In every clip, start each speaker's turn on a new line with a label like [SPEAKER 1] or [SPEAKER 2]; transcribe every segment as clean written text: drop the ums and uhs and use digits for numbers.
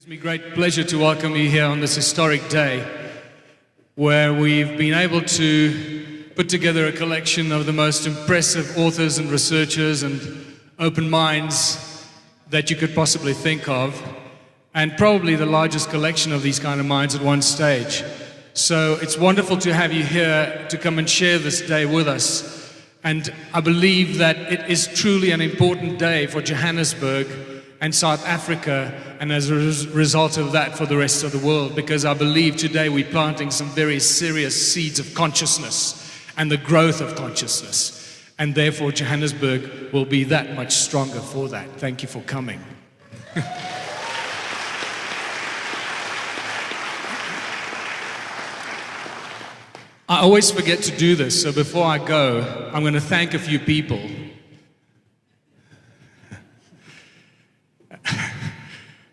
[SPEAKER 1] It's a great pleasure to welcome you here on this historic day where we've been able to put together a collection of the most impressive authors and researchers and open minds that you could possibly think of, and probably the largest collection of these kind of minds at one stage. So it's wonderful to have you here to come and share this day with us. And I believe that it is truly an important day for Johannesburg and South Africa, and as a result of that for the rest of the world, because I believe today we're planting some very serious seeds of consciousness and the growth of consciousness, and therefore Johannesburg will be that much stronger for that. Thank you for coming. I always forget to do this, so before I go, I'm going to thank a few people.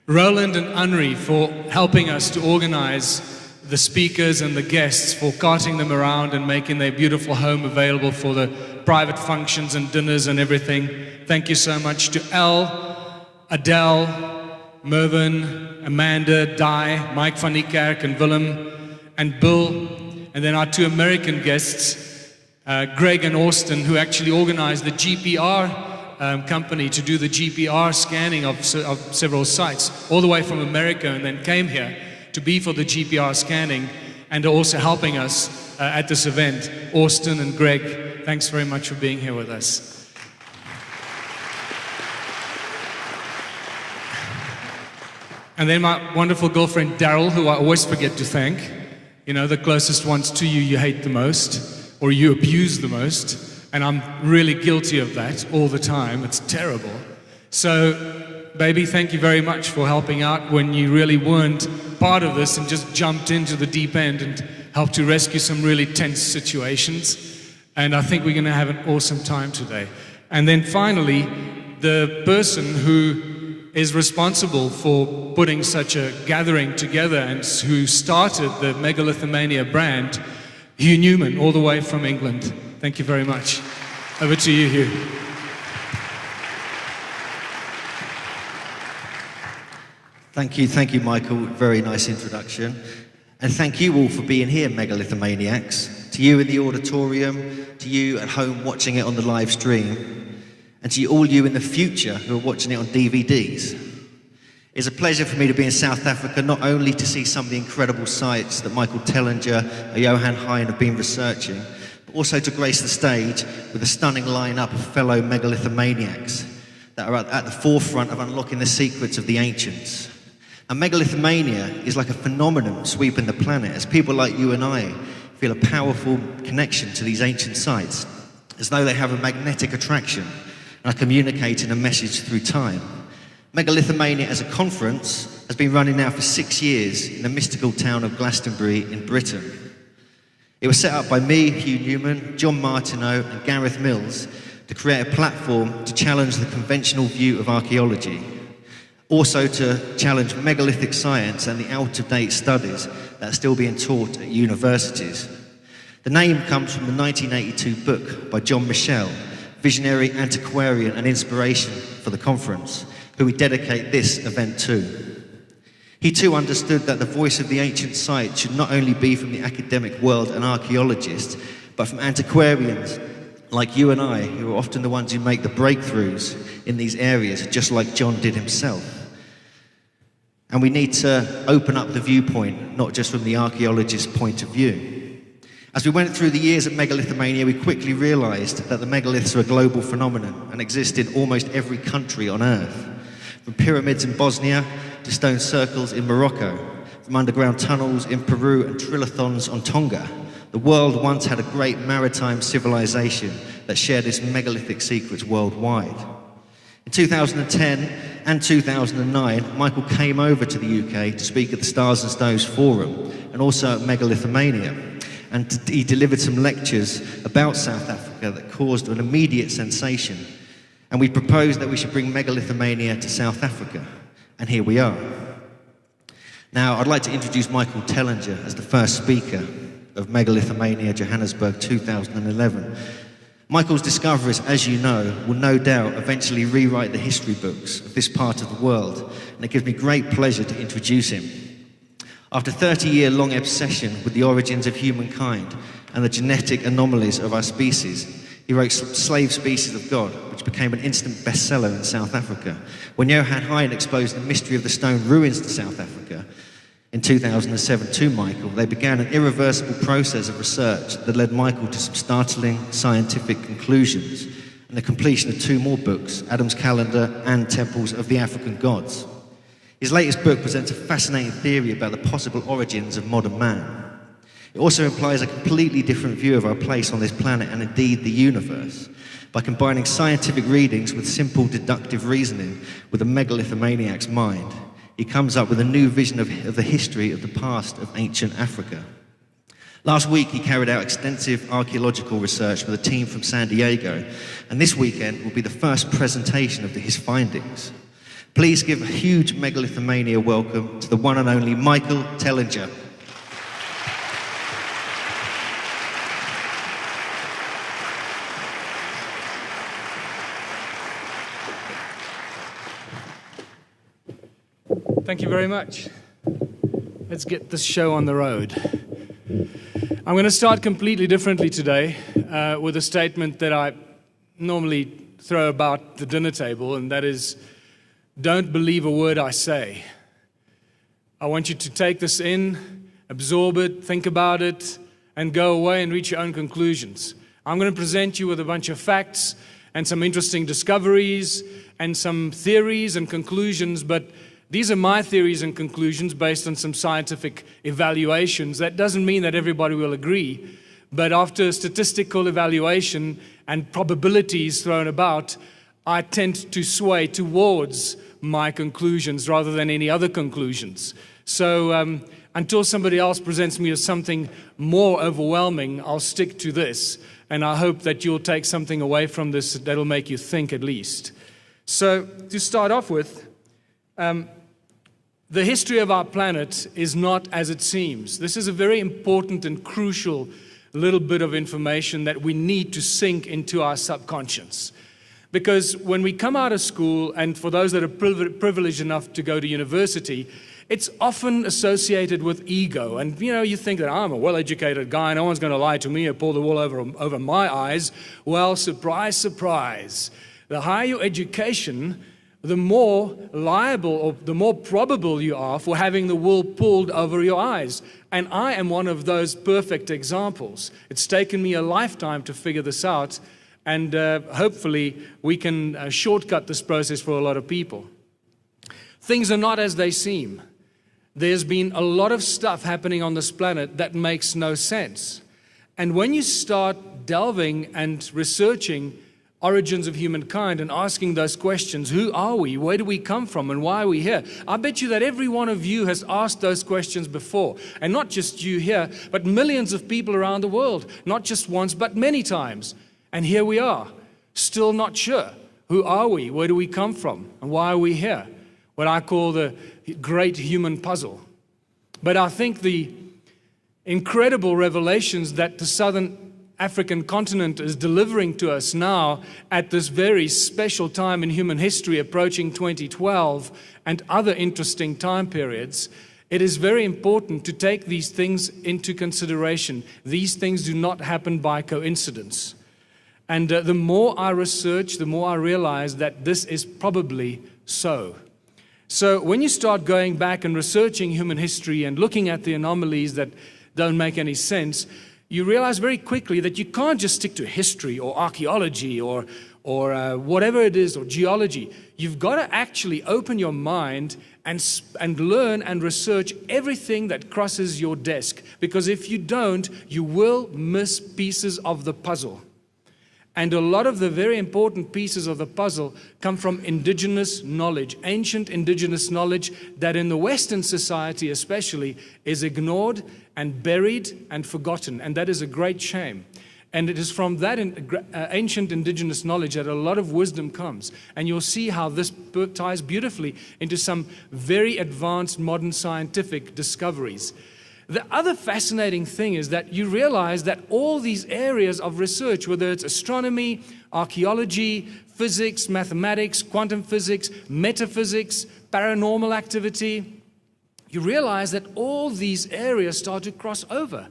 [SPEAKER 1] Roland and Henri for helping us to organize the speakers and the guests, for carting them around and making their beautiful home available for the private functions and dinners and everything. Thank you so much to Elle, Adele, Mervyn, Amanda, Di, Mike van Niekerk and Willem and Bill, and then our two American guests, Greg and Austin, who actually organized the GPR company to do the GPR scanning of several sites all the way from America, and then came here to be for the GPR scanning and also helping us at this event. Austin and Greg, thanks very much for being here with us. And then my wonderful girlfriend Daryl, who I always forget to thank. You know, the closest ones to you you hate the most, or you abuse the most. And I'm really guilty of that all the time. It's terrible. So, baby, thank you very much for helping out when you really weren't part of this and just jumped into the deep end and helped to rescue some really tense situations. And I think we're going to have an awesome time today. And then finally, the person who is responsible for putting such a gathering together and who started the Megalithomania brand, Hugh Newman, all the way from England. Thank you very much. Over to you, Hugh.
[SPEAKER 2] Thank you, Michael. Very nice introduction. And thank you all for being here, Megalithomaniacs. To you in the auditorium, to you at home watching it on the live stream, and to all you in the future who are watching it on DVDs. It's a pleasure for me to be in South Africa, not only to see some of the incredible sites that Michael Tellinger and Johan Hein have been researching, also to grace the stage with a stunning lineup of fellow megalithomaniacs that are at the forefront of unlocking the secrets of the ancients. And megalithomania is like a phenomenon sweeping the planet, as people like you and I feel a powerful connection to these ancient sites, as though they have a magnetic attraction and are communicating a message through time. Megalithomania as a conference has been running now for 6 years in the mystical town of Glastonbury in Britain. It was set up by me, Hugh Newman, John Martineau and Gareth Mills to create a platform to challenge the conventional view of archaeology, also to challenge megalithic science and the out-of-date studies that are still being taught at universities. The name comes from the 1982 book by John Michel, visionary antiquarian and inspiration for the conference, who we dedicate this event to. He too understood that the voice of the ancient site should not only be from the academic world and archaeologists, but from antiquarians like you and I, who are often the ones who make the breakthroughs in these areas, just like John did himself. And we need to open up the viewpoint, not just from the archaeologist's point of view. As we went through the years of megalithomania, we quickly realized that the megaliths are a global phenomenon and exist in almost every country on Earth. From pyramids in Bosnia to stone circles in Morocco, from underground tunnels in Peru and trilothons on Tonga, the world once had a great maritime civilization that shared its megalithic secrets worldwide. In 2010 and 2009, Michael came over to the UK to speak at the Stars and Stones Forum and also at Megalithomania. And he delivered some lectures about South Africa that caused an immediate sensation. And we proposed that we should bring megalithomania to South Africa. And here we are. Now, I'd like to introduce Michael Tellinger as the first speaker of Megalithomania Johannesburg 2011. Michael's discoveries, as you know, will no doubt eventually rewrite the history books of this part of the world, and it gives me great pleasure to introduce him. After 30-year-long obsession with the origins of humankind and the genetic anomalies of our species, he wrote Slave Species of God, which became an instant bestseller in South Africa. When Johan Hein exposed the mystery of the stone ruins to South Africa in 2007 to Michael, they began an irreversible process of research that led Michael to some startling scientific conclusions and the completion of 2 more books, Adam's Calendar and Temples of the African Gods. His latest book presents a fascinating theory about the possible origins of modern man. It also implies a completely different view of our place on this planet and indeed the universe. By combining scientific readings with simple deductive reasoning with a megalithomaniac's mind, he comes up with a new vision of the history of the past of ancient Africa. Last week, he carried out extensive archaeological research with a team from San Diego, and this weekend will be the first presentation of his findings. Please give a huge megalithomania welcome to the one and only Michael Tellinger.
[SPEAKER 1] Thank you very much. Let's get this show on the road. I'm going to start completely differently today with a statement that I normally throw about the dinner table, and that is, don't believe a word I say. I want you to take this in, absorb it, think about it, and go away and reach your own conclusions. I'm going to present you with a bunch of facts and some interesting discoveries and some theories and conclusions, but these are my theories and conclusions based on some scientific evaluations. That doesn't mean that everybody will agree, but after statistical evaluation and probabilities thrown about, I tend to sway towards my conclusions rather than any other conclusions. So until somebody else presents me with something more overwhelming, I'll stick to this, and I hope that you'll take something away from this that'll make you think at least. So to start off with, the history of our planet is not as it seems. This is a very important and crucial little bit of information that we need to sink into our subconscious. Because when we come out of school, and for those that are privileged enough to go to university, it's often associated with ego. And you think that I'm a well-educated guy, no one's going to lie to me or pull the wool over my eyes. Well, surprise, surprise. The higher your education, the more liable or the more probable you are for having the wool pulled over your eyes. And I am one of those perfect examples. It's taken me a lifetime to figure this out, and hopefully we can shortcut this process for a lot of people. Things are not as they seem. There's been a lot of stuff happening on this planet that makes no sense. And when you start delving and researching origins of humankind and asking those questions, who are we, where do we come from, and why are we here? I bet you that every one of you has asked those questions before. And not just you here, but millions of people around the world. Not just once, but many times. And here we are, still not sure. Who are we, where do we come from, and why are we here? What I call the great human puzzle. But I think the incredible revelations that the southern African continent is delivering to us now at this very special time in human history, approaching 2012 and other interesting time periods, it is very important to take these things into consideration. These things do not happen by coincidence. And the more I research, the more I realize that this is probably so. So when you start going back and researching human history and looking at the anomalies that don't make any sense, you realize very quickly that you can't just stick to history or archaeology or whatever it is, or geology. You've got to actually open your mind and learn and research everything that crosses your desk. Because if you don't, you will miss pieces of the puzzle. And a lot of the very important pieces of the puzzle come from indigenous knowledge, ancient indigenous knowledge that in the Western society especially is ignored and buried and forgotten. And that is a great shame. And it is from that ancient indigenous knowledge that a lot of wisdom comes. And you'll see how this ties beautifully into some very advanced modern scientific discoveries. The other fascinating thing is that you realize that all these areas of research, whether it's astronomy, archaeology, physics, mathematics, quantum physics, metaphysics, paranormal activity, you realize that all these areas start to cross over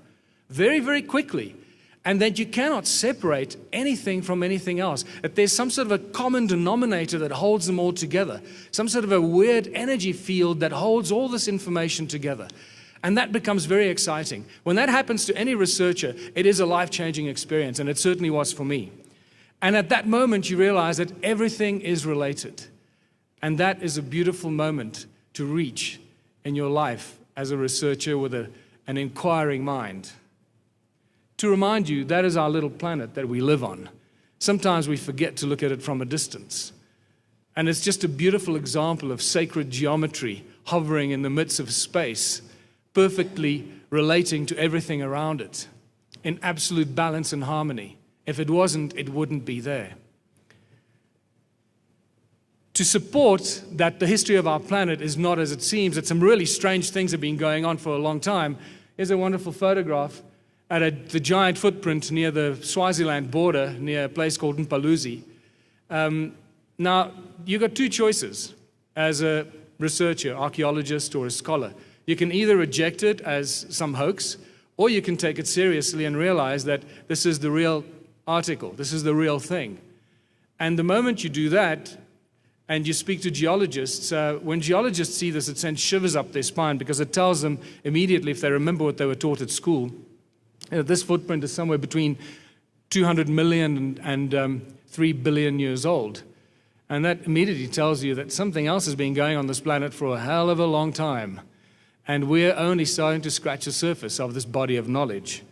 [SPEAKER 1] very, very quickly, and that you cannot separate anything from anything else. That there's some sort of a common denominator that holds them all together, some sort of a weird energy field that holds all this information together. And that becomes very exciting. When that happens to any researcher, it is a life-changing experience, and it certainly was for me. And at that moment, you realize that everything is related. And that is a beautiful moment to reach in your life as a researcher with an inquiring mind. To remind you, that is our little planet that we live on. Sometimes we forget to look at it from a distance. And it's just a beautiful example of sacred geometry hovering in the midst of space, perfectly relating to everything around it, in absolute balance and harmony. If it wasn't, it wouldn't be there. To support that the history of our planet is not as it seems, that some really strange things have been going on for a long time, here's a wonderful photograph at the giant footprint near the Swaziland border, near a place called Mpaluzi. Now, you've got two choices as a researcher, archaeologist, or a scholar. You can either reject it as some hoax, or you can take it seriously and realize that this is the real article, this is the real thing. And the moment you do that, and you speak to geologists, when geologists see this, it sends shivers up their spine because it tells them immediately, if they remember what they were taught at school, that this footprint is somewhere between 200 million and 3 billion years old. And that immediately tells you that something else has been going on this planet for a hell of a long time. And we're only starting to scratch the surface of this body of knowledge.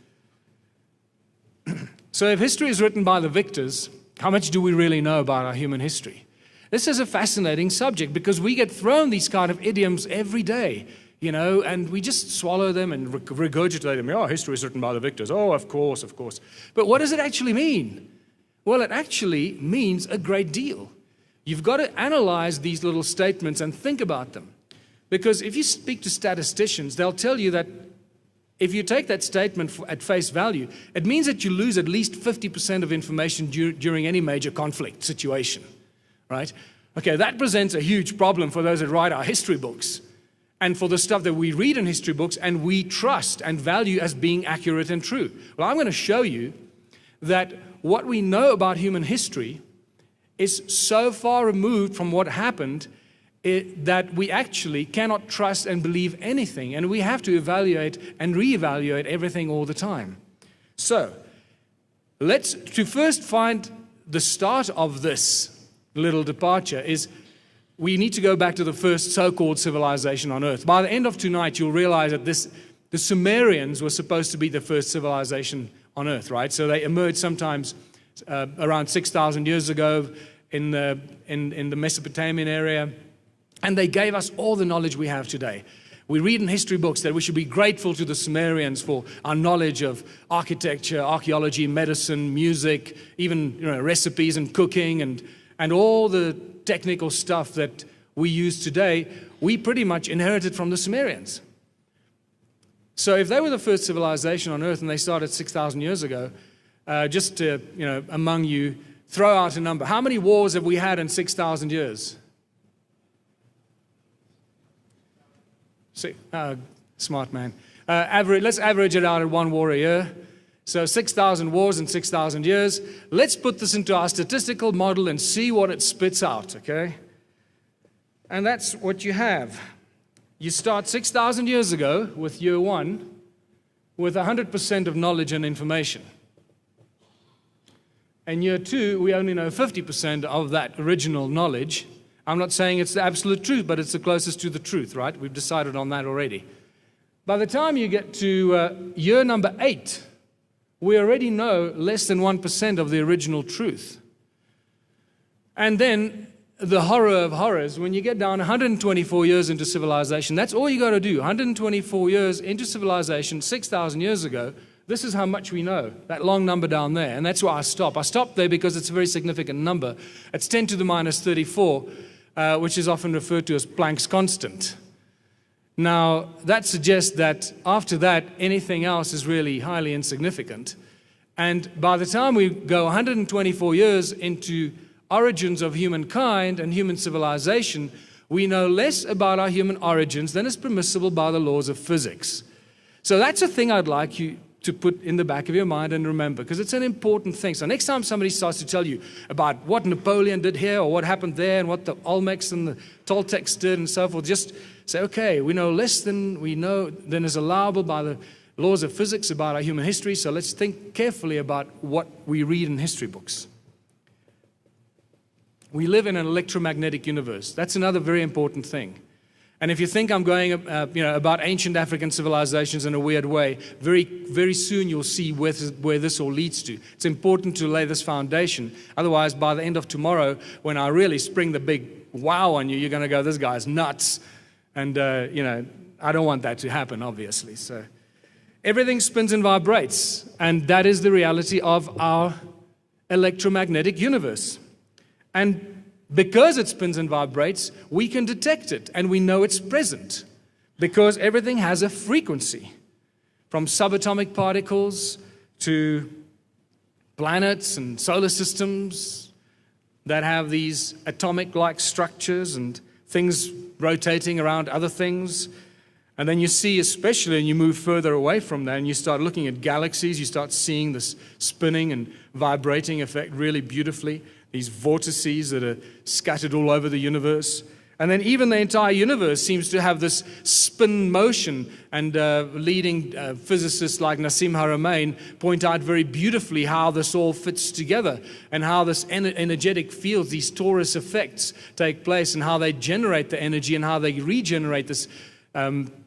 [SPEAKER 1] So if history is written by the victors, how much do we really know about our human history? This is a fascinating subject because we get thrown these kind of idioms every day, you know, and we just swallow them and regurgitate them. Oh, history is written by the victors. Oh, of course, of course. But what does it actually mean? Well, it actually means a great deal. You've got to analyze these little statements and think about them. Because if you speak to statisticians, they'll tell you that if you take that statement at face value, it means that you lose at least 50% of information during any major conflict situation, right? Okay, that presents a huge problem for those that write our history books and for the stuff that we read in history books and we trust and value as being accurate and true. Well, I'm going to show you that what we know about human history is so far removed from what happened that we actually cannot trust and believe anything, and we have to evaluate and reevaluate everything all the time. So, to first find the start of this little departure is we need to go back to the first so-called civilization on Earth. By the end of tonight, you'll realize that the Sumerians were supposed to be the first civilization on Earth, right? So they emerged sometimes around 6,000 years ago in the Mesopotamian area. And they gave us all the knowledge we have today. We read in history books that we should be grateful to the Sumerians for our knowledge of architecture, archaeology, medicine, music, even recipes and cooking and all the technical stuff that we use today, we pretty much inherited from the Sumerians. So if they were the first civilization on Earth and they started 6,000 years ago, just to, among you, throw out a number. How many wars have we had in 6,000 years? Smart man. Let's average it out at 1 war a year. So 6,000 wars in 6,000 years. Let's put this into our statistical model and see what it spits out, okay? And that's what you have. You start 6,000 years ago with year 1 with 100% of knowledge and information. And year 2, we only know 50% of that original knowledge. I'm not saying it's the absolute truth, but it's the closest to the truth, right? We've decided on that already. By the time you get to year number 8, we already know less than 1% of the original truth. And then the horror of horrors, when you get down 124 years into civilization, that's all you got to do. 124 years into civilization, 6,000 years ago, this is how much we know, that long number down there. And that's where I stop. I stop there because it's a very significant number. It's 10 to the minus 34. Which is often referred to as Planck's constant. Now, that suggests that after that, anything else is really highly insignificant. And by the time we go 124 years into origins of humankind and human civilization, we know less about our human origins than is permissible by the laws of physics. So that's a thing I'd like you to put in the back of your mind and remember, because it's an important thing. So next time somebody starts to tell you about what Napoleon did here or what happened there and what the Olmecs and the Toltecs did and so forth, just say, okay, we know less than is allowable by the laws of physics about our human history, so let's think carefully about what we read in history books. We live in an electromagnetic universe. That's another very important thing. And if you think I'm going about ancient African civilizations in a weird way, very, very soon you'll see where this all leads to. It's important to lay this foundation. Otherwise, by the end of tomorrow, when I really spring the big wow on you, you're going to go, this guy's nuts. And, I don't want that to happen, obviously. So everything spins and vibrates. And that is the reality of our electromagnetic universe. And because it spins and vibrates, we can detect it, and we know it's present, because everything has a frequency, from subatomic particles to planets and solar systems that have these atomic-like structures and things rotating around other things. And then you see, especially when you move further away from that and you start looking at galaxies, you start seeing this spinning and vibrating effect really beautifully. These vortices that are scattered all over the universe. And then even the entire universe seems to have this spin motion, and leading physicists like Nassim Haramein point out very beautifully how this all fits together and how this energetic fields, these torus effects take place, and how they generate the energy and how they regenerate this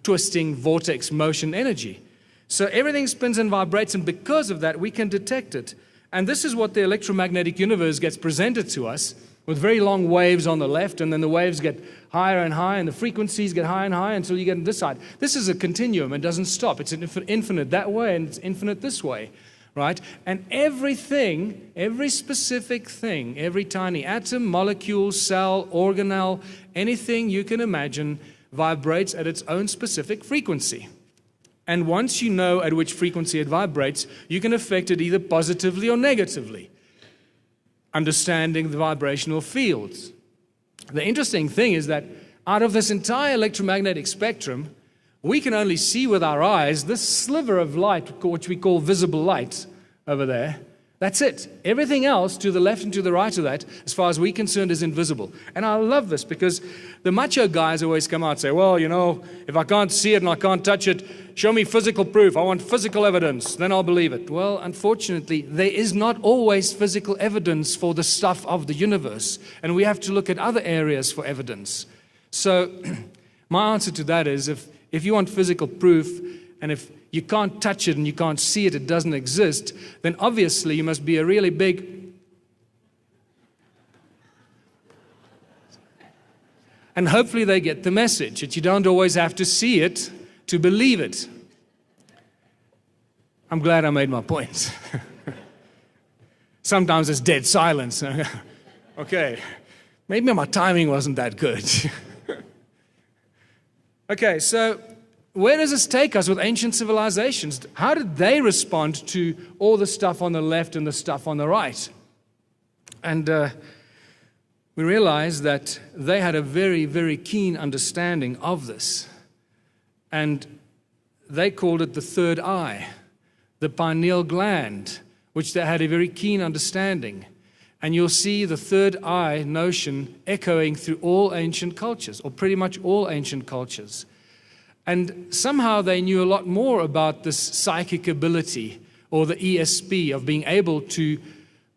[SPEAKER 1] twisting vortex motion energy. So everything spins and vibrates, and because of that we can detect it. And this is what the electromagnetic universe gets presented to us, with very long waves on the left, and then the waves get higher and higher, and the frequencies get higher and higher until you get on this side. This is a continuum. It doesn't stop. It's infinite that way, and it's infinite this way, right? And everything, every specific thing, every tiny atom, molecule, cell, organelle, anything you can imagine vibrates at its own specific frequency. And once you know at which frequency it vibrates, you can affect it either positively or negatively, understanding the vibrational fields. The interesting thing is that out of this entire electromagnetic spectrum, we can only see with our eyes this sliver of light, which we call visible light over there. That's it. Everything else to the left and to the right of that, as far as we're concerned, is invisible. And I love this, because the macho guys always come out and say, well, if I can't see it and I can't touch it, show me physical proof. I want physical evidence. Then I'll believe it. Well, unfortunately, there is not always physical evidence for the stuff of the universe. And we have to look at other areas for evidence. So my answer to that is, if you want physical proof, and if you can't touch it and you can't see it, it doesn't exist, then obviously you must be a really big... And hopefully they get the message that you don't always have to see it to believe it. I'm glad I made my point. Sometimes it's dead silence. Okay, maybe my timing wasn't that good. Okay, so where does this take us with ancient civilizations? How did they respond to all the stuff on the left and the stuff on the right? And we realize that they had a very, very keen understanding of this. And they called it the third eye, the pineal gland, which they had a very keen understanding. And you'll see the third eye notion echoing through all ancient cultures, or pretty much all ancient cultures. And somehow they knew a lot more about this psychic ability, or the ESP, of being able to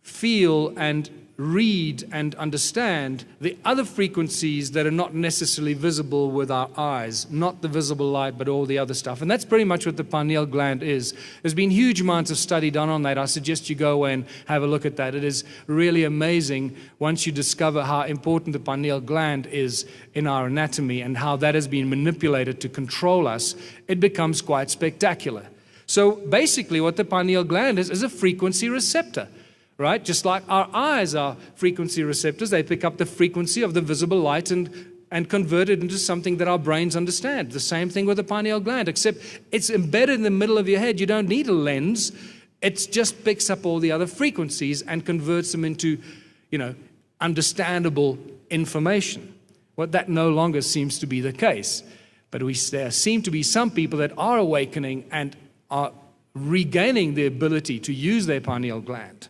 [SPEAKER 1] feel and read and understand the other frequencies that are not necessarily visible with our eyes, not the visible light, but all the other stuff. And that's pretty much what the pineal gland is. There's been huge amounts of study done on that. I suggest you go away and have a look at that. It is really amazing once you discover how important the pineal gland is in our anatomy and how that has been manipulated to control us. It becomes quite spectacular. So basically what the pineal gland is a frequency receptor. Right? Just like our eyes are frequency receptors, they pick up the frequency of the visible light and
[SPEAKER 3] and convert it into something that our brains understand. The same thing with the pineal gland, except it's embedded in the middle of your head. You don't need a lens. It just picks up all the other frequencies and converts them into, understandable information. Well, that no longer seems to be the case. But there seem to be some people that are awakening and are regaining the ability to use their pineal gland.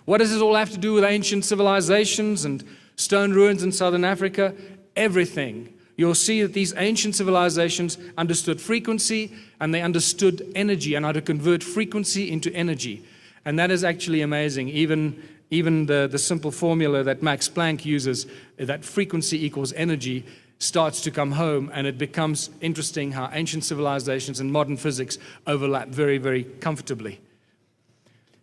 [SPEAKER 3] What does this all have to do with ancient civilizations and stone ruins in southern Africa? Everything. You'll see that these ancient civilizations understood frequency, and they understood energy and how to convert frequency into energy. And that is actually amazing. Even the simple formula that Max Planck uses, that frequency equals energy, starts to come home, and it becomes interesting how ancient civilizations and modern physics overlap very, very comfortably.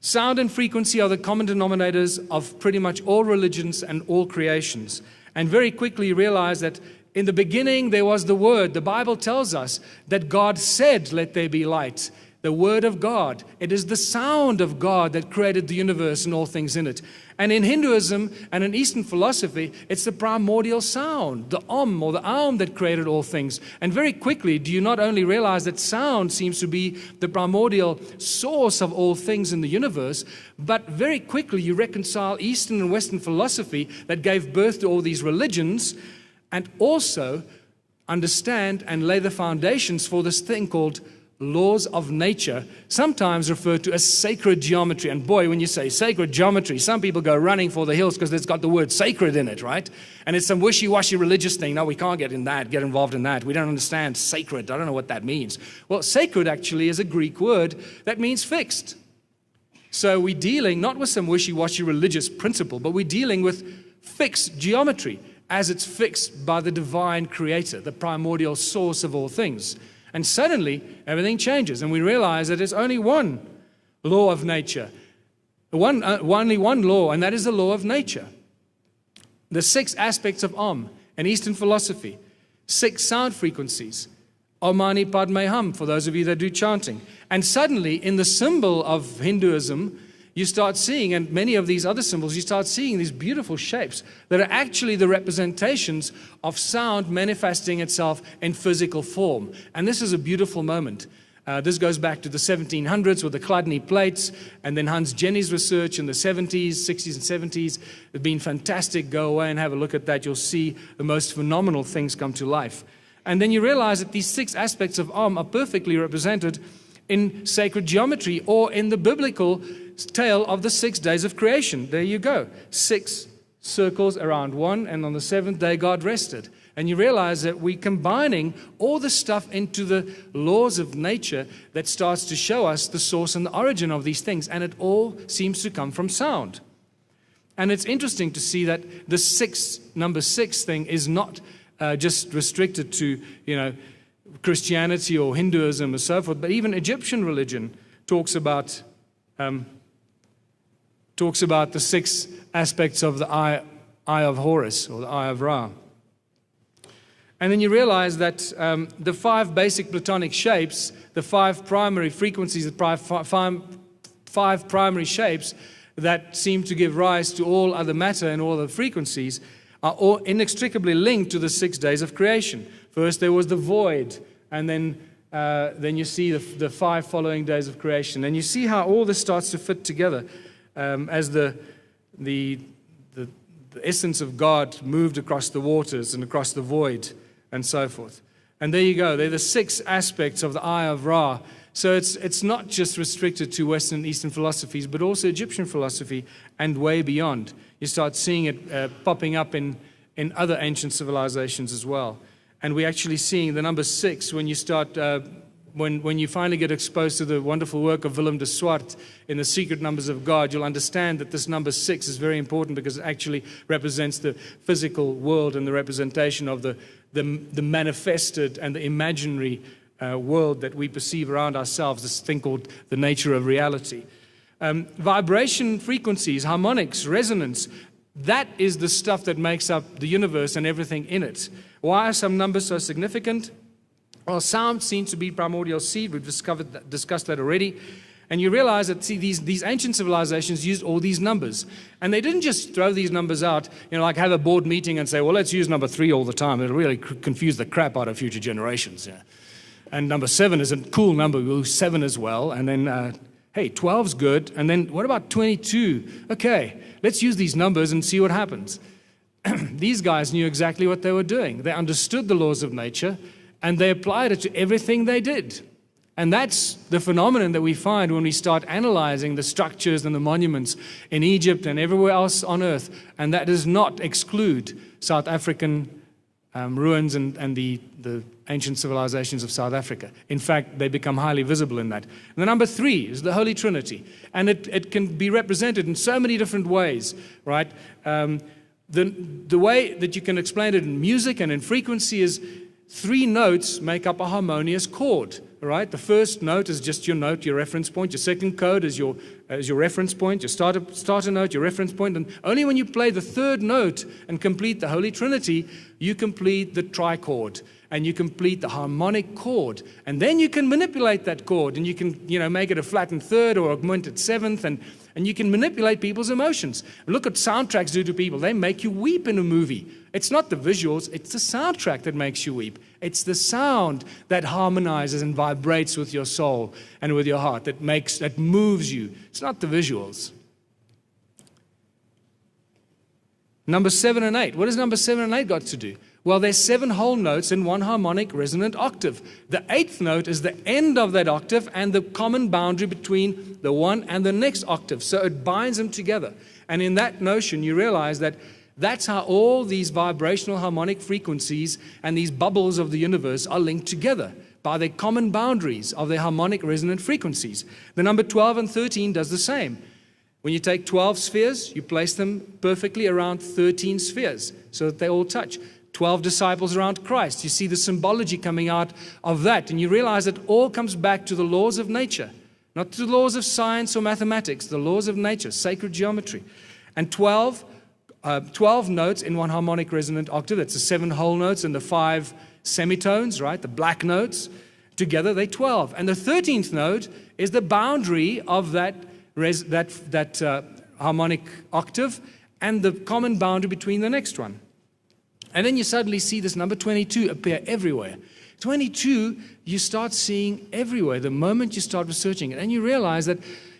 [SPEAKER 3] Sound and frequency are the common denominators of pretty much all religions and all creations. And very quickly you realize that in the beginning there was the Word. The Bible tells us that God said, "Let there be light." The Word of God. It is the sound of God that created the universe and all things in it. And in Hinduism and in Eastern philosophy, it's the primordial sound, the Om or the Aum, that created all things. And very quickly, do you not only realize that sound seems to be the primordial source of all things in the universe, but very quickly you reconcile Eastern and Western philosophy that gave birth to all these religions, and also understand and lay the foundations for this thing called laws of nature, sometimes referred to as sacred geometry. And boy, when you say sacred geometry, some people go running for the hills because it's got the word sacred in it, right? And it's some wishy-washy religious thing. No, we can't get involved in that. We don't understand sacred. I don't know what that means. Well, sacred actually is a Greek word that means fixed. So we're dealing not with some wishy-washy religious principle, but we're dealing with fixed geometry as it's fixed by the divine creator, the primordial source of all things. And suddenly, everything changes, and we realize that there's only one law of nature, only one law, and that is the law of nature. The 6 aspects of Om in Eastern philosophy, 6 sound frequencies, Om Mani Padme Hum, for those of you that do chanting. And suddenly, in the symbol of Hinduism, you start seeing, and many of these other symbols, you start seeing these beautiful shapes that are actually the representations of sound manifesting itself in physical form. And this is a beautiful moment. This goes back to the 1700s with the Chladni plates, and then Hans Jenny's research in the 70s, 60s and 70s. It's been fantastic. Go away and have a look at that. You'll see the most phenomenal things come to life. And then you realize that these 6 aspects of Om are perfectly represented in sacred geometry or in the biblical tale of the 6 days of creation. There you go. 6 circles around one, and on the 7th day God rested. And you realize that we're combining all the stuff into the laws of nature that starts to show us the source and the origin of these things, and it all seems to come from sound. And it's interesting to see that the number 6 thing is not just restricted to, Christianity or Hinduism or so forth, but even Egyptian religion talks about the 6 aspects of the eye of Horus, or the eye of Ra. And then you realize that the 5 basic Platonic shapes, the 5 primary frequencies, the 5 primary shapes that seem to give rise to all other matter and all other frequencies, are all inextricably linked to the 6 days of creation. First there was the void, and then you see the 5 following days of creation. And you see how all this starts to fit together as the essence of God moved across the waters and across the void and so forth. And there you go. They're the 6 aspects of the eye of Ra. So it's not just restricted to Western and Eastern philosophies, but also Egyptian philosophy and way beyond. You start seeing it popping up in other ancient civilizations as well. And we're actually seeing the number 6 when you start, when you finally get exposed to the wonderful work of Willem de Swart in The Secret Numbers of God, you'll understand that this number 6 is very important because it actually represents the physical world and the representation of the manifested and the imaginary world that we perceive around ourselves, this thing called the nature of reality. Vibration frequencies, harmonics, resonance, that is the stuff that makes up the universe and everything in it. Why are some numbers so significant? Well, sound seems to be primordial seed. We've discussed that already. And you realize that, see, these ancient civilizations used all these numbers. And they didn't just throw these numbers out, like have a board meeting and say, well, let's use number 3 all the time. It'll really confuse the crap out of future generations. Yeah. And number 7 is a cool number. We'll use 7 as well. And then, hey, 12's good. And then what about 22? Okay, let's use these numbers and see what happens. These guys knew exactly what they were doing. They understood the laws of nature, and they applied it to everything they did. And that's the phenomenon that we find when we start analyzing the structures and the monuments in Egypt and everywhere else on earth. And that does not exclude South African ruins and the ancient civilizations of South Africa. In fact, they become highly visible in that. And the number 3 is the Holy Trinity. And it can be represented in so many different ways, right? The way that you can explain it in music and in frequency is 3 notes make up a harmonious chord, right? The first note is just your note, your reference point. Your second chord is your reference point, your starter note, your reference point. And only when you play the 3rd note and complete the Holy Trinity, you complete the trichord and you complete the harmonic chord. And then you can manipulate that chord and you can, make it a flattened 3rd or augmented 7th, and you can manipulate people's emotions. Look what soundtracks do to people. They make you weep in a movie. It's not the visuals, it's the soundtrack that makes you weep. It's the sound that harmonizes and vibrates with your soul and with your heart, that moves you. It's not the visuals. Number 7 and 8. What has number 7 and 8 got to do? Well, there's 7 whole notes in one harmonic resonant octave. The 8th note is the end of that octave and the common boundary between the one and the next octave. So it binds them together. And in that notion, you realize that that's how all these vibrational harmonic frequencies and these bubbles of the universe are linked together by the common boundaries of their harmonic resonant frequencies. The number 12 and 13 does the same. When you take 12 spheres, you place them perfectly around 13 spheres so that they all touch. 12 disciples around Christ. You see the symbology coming out of that, and you realize that all comes back to the laws of nature, not to the laws of science or mathematics, the laws of nature, sacred geometry. And 12 notes in one harmonic resonant octave. That's the 7 whole notes and the 5 semitones, right? The black notes. Together, they're 12. And the 13th note is the boundary of that harmonic octave and the common boundary between the next one. And then you suddenly see this number 22 appear everywhere. 22, you start seeing everywhere the moment you start researching it. And you realize that,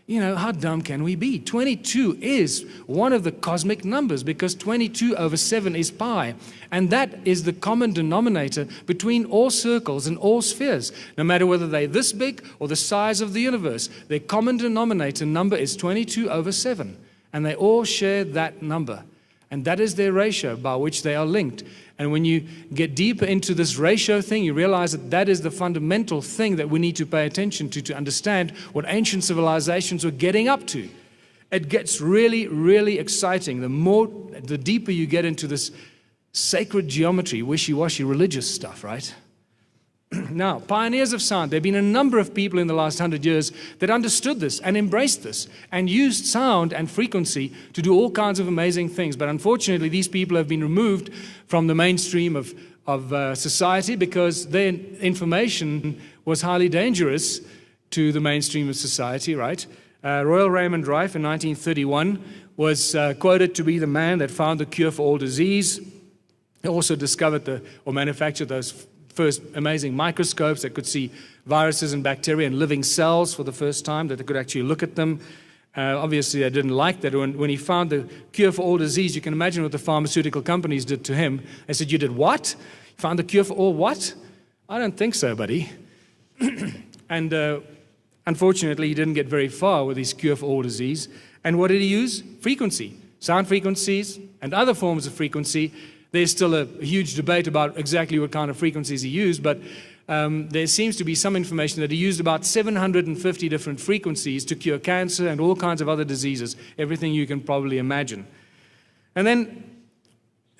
[SPEAKER 3] how dumb can we be? 22 is one of the cosmic numbers because 22 over 7 is pi. And that is the common denominator between all circles and all spheres. No matter whether they're this big or the size of the universe, their common denominator number is 22 over 7. And they all share that number. And that is their ratio by which they are linked. And when you get deeper into this ratio thing, you realize that that is the fundamental thing that we need to pay attention to understand what ancient civilizations were getting up to. It gets really, really exciting. The deeper you get into this sacred geometry, wishy-washy religious stuff, right? Now, pioneers of sound. There have been a number of people in the last 100 years that understood this and embraced this and used sound and frequency to do all kinds of amazing things. But unfortunately, these people have been removed from the mainstream of society because their information was highly dangerous to the mainstream of society, right? Royal Raymond Rife in 1931 was quoted to be the man that found the cure for all disease. He also discovered or manufactured those first amazing microscopes that could see viruses and bacteria and living cells for the first time, that they could actually look at them. Obviously, they didn't like that. When he found the cure for all disease, you can imagine what the pharmaceutical companies did to him. They said, "You did what? You found the cure for all what?" "I don't think so, buddy." And unfortunately, he didn't get very far with his cure for all disease. And what did he use? Frequency. Sound frequencies and other forms of frequency. There's still a huge debate about exactly what kind of frequencies he used, but there seems to be some information that he used about 750 different frequencies to cure cancer and all kinds of other diseases, everything you can probably imagine. And then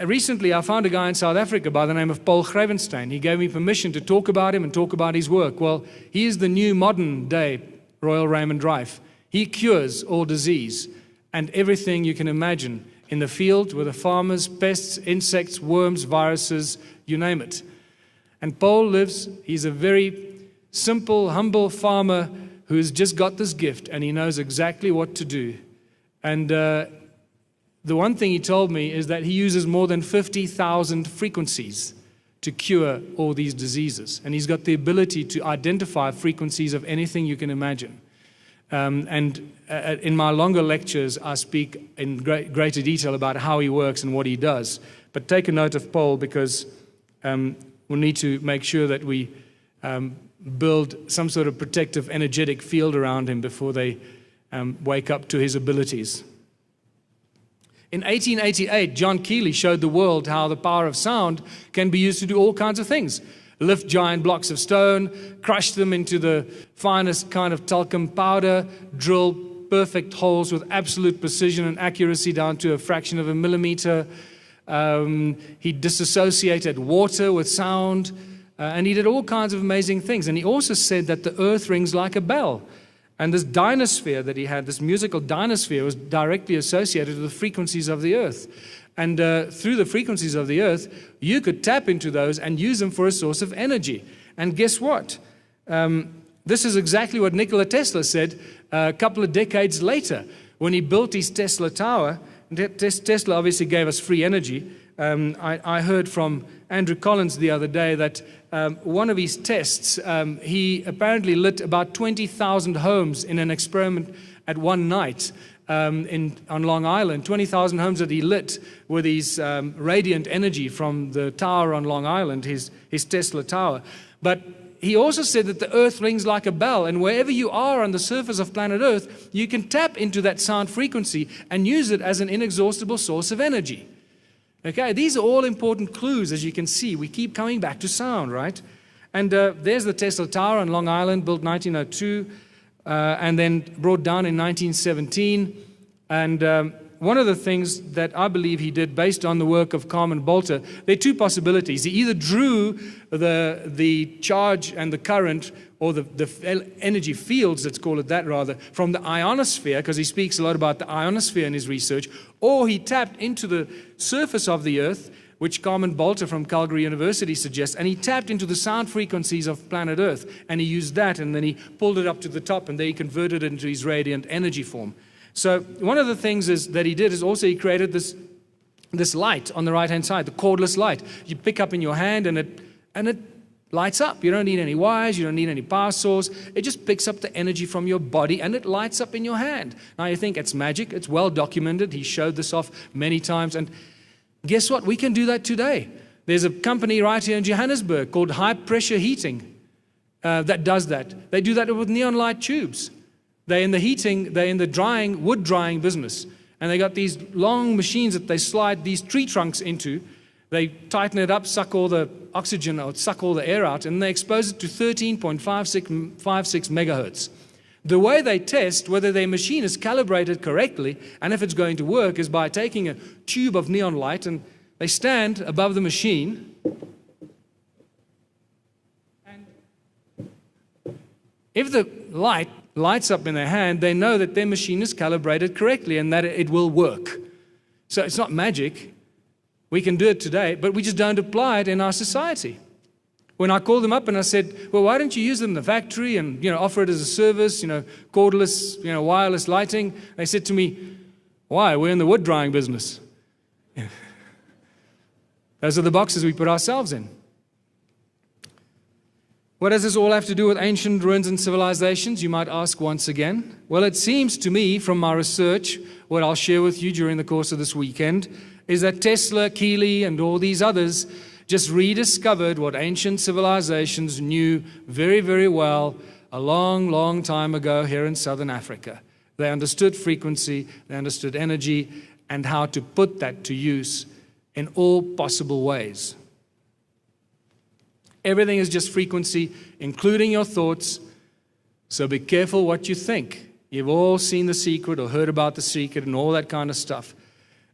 [SPEAKER 3] recently I found a guy in South Africa by the name of Paul Gravenstein. He gave me permission to talk about him and talk about his work. Well, he is the new modern day Royal Raymond Rife. He cures all disease and everything you can imagine in the field with the farmers, pests, insects, worms, viruses, you name it. And Paul he's a very simple, humble farmer who's just got this gift and he knows exactly what to do. And the one thing he told me is that he uses more than 50,000 frequencies to cure all these diseases. And he's got the ability to identify frequencies of anything you can imagine. In my longer lectures, I speak in greater detail about how he works and what he does. But take a note of Paul, because we'll need to make sure that we build some sort of protective energetic field around him before they wake up to his abilities. In 1888, John Keeley showed the world how the power of sound can be used to do all kinds of things. Lift giant blocks of stone, crush them into the finest kind of talcum powder, drill perfect holes with absolute precision and accuracy down to a fraction of a millimeter. He disassociated water with sound, and he did all kinds of amazing things. And he also said that the earth rings like a bell. And this dynasphere that he had, this musical dynasphere, was directly associated with the frequencies of the earth. And through the frequencies of the earth, you could tap into those and use them for a source of energy. And guess what? This is exactly what Nikola Tesla said a couple of decades later when he built his Tesla Tower. Tesla obviously gave us free energy. I heard from Andrew Collins the other day that one of his tests, he apparently lit about 20,000 homes in an experiment at one night on Long Island. 20,000 homes that he lit with his radiant energy from the tower on Long Island, his Tesla Tower. But he also said that the earth rings like a bell, and wherever you are on the surface of planet Earth, you can tap into that sound frequency and use it as an inexhaustible source of energy. Okay, these are all important clues, as you can see. We keep coming back to sound, right? And there's the Tesla Tower on Long Island, built 1902, and then brought down in 1917. And one of the things that I believe he did based on the work of Carmen Bolter, there are two possibilities. He either drew the charge and the current, or the energy fields, let's call it that rather, from the ionosphere, because he speaks a lot about the ionosphere in his research, or he tapped into the surface of the earth, which Carmen Bolter from Calgary University suggests, and he tapped into the sound frequencies of planet Earth, and he used that, and then he pulled it up to the top, and then he converted it into his radiant energy form. So one of the things that he did is also he created this light on the right-hand side, the cordless light. You pick up in your hand, and it lights up. You don't need any wires, you don't need any power source. It just picks up the energy from your body and it lights up in your hand. Now you think it's magic, it's well documented. He showed this off many times, and guess what? We can do that today. There's a company right here in Johannesburg called High Pressure Heating that does that. They do that with neon light tubes. They're in the wood drying business, and they got these long machines that they slide these tree trunks into. They tighten it up, suck all the oxygen out, suck all the air out, and they expose it to 13.56 megahertz. The way they test whether their machine is calibrated correctly and if it's going to work is by taking a tube of neon light, and they stand above the machine. And if the light lights up in their hand, they know that their machine is calibrated correctly and that it will work. So it's not magic. We can do it today, but we just don't apply it in our society. When I called them up and I said, well, why don't you use it in the factory and offer it as a service, cordless, wireless lighting? They said to me, why? We're in the wood drying business. Those are the boxes we put ourselves in. What does this all have to do with ancient ruins and civilizations, you might ask once again? Well, it seems to me from my research, what I'll share with you during the course of this weekend, is that Tesla, Keeley, and all these others just rediscovered what ancient civilizations knew very, very well a long, long time ago here in southern Africa. They understood frequency, they understood energy, and how to put that to use in all possible ways. Everything is just frequency, including your thoughts, so be careful what you think. You've all seen The Secret or heard about The Secret and all that kind of stuff.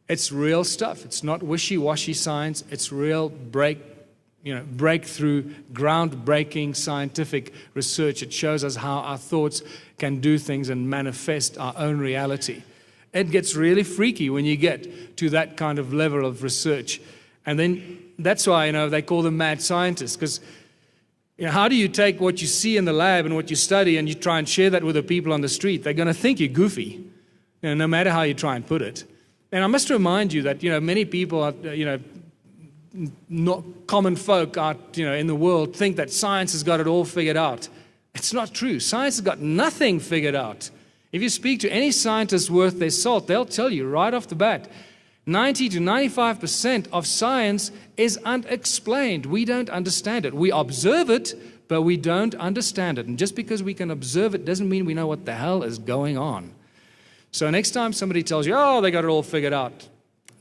[SPEAKER 3] It's real stuff. It's not wishy-washy science. It's real breakthrough, groundbreaking scientific research. It shows us how our thoughts can do things and manifest our own reality. It gets really freaky when you get to that kind of level of research. And then that's why, they call them mad scientists, because, how do you take what you see in the lab and what you study and you try and share that with the people on the street? They're going to think you're goofy, no matter how you try and put it. And I must remind you that, many people are, not common folk out, in the world think that science has got it all figured out. It's not true. Science has got nothing figured out. If you speak to any scientist worth their salt, they'll tell you right off the bat, 90 to 95% of science is unexplained. We don't understand it. We observe it, but we don't understand it. And just because we can observe it doesn't mean we know what the hell is going on. So next time somebody tells you, oh, they got it all figured out,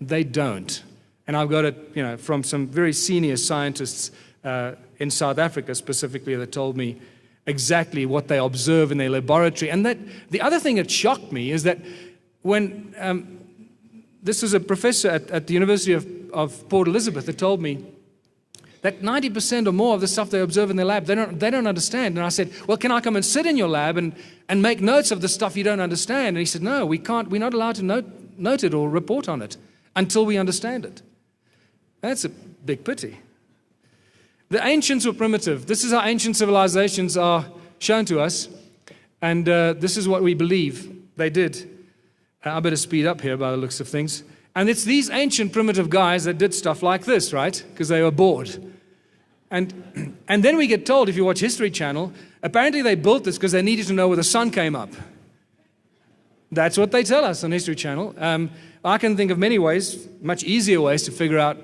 [SPEAKER 3] they don't. And I've got it, from some very senior scientists in South Africa specifically that told me exactly what they observe in their laboratory. And that the other thing that shocked me is that when this was a professor at the University of Port Elizabeth that told me that 90% or more of the stuff they observe in their lab, they don't understand. And I said, well, can I come and sit in your lab and make notes of the stuff you don't understand? And he said, no, we can't. We're not allowed to note it or report on it until we understand it. That's a big pity. The ancients were primitive. This is how ancient civilizations are shown to us. And this is what we believe they did. I better speed up here by the looks of things. And it's these ancient primitive guys that did stuff like this, right? Because they were bored. And then we get told, if you watch History Channel, apparently they built this because they needed to know where the sun came up. That's what they tell us on History Channel. I can think of many ways, much easier ways to figure out,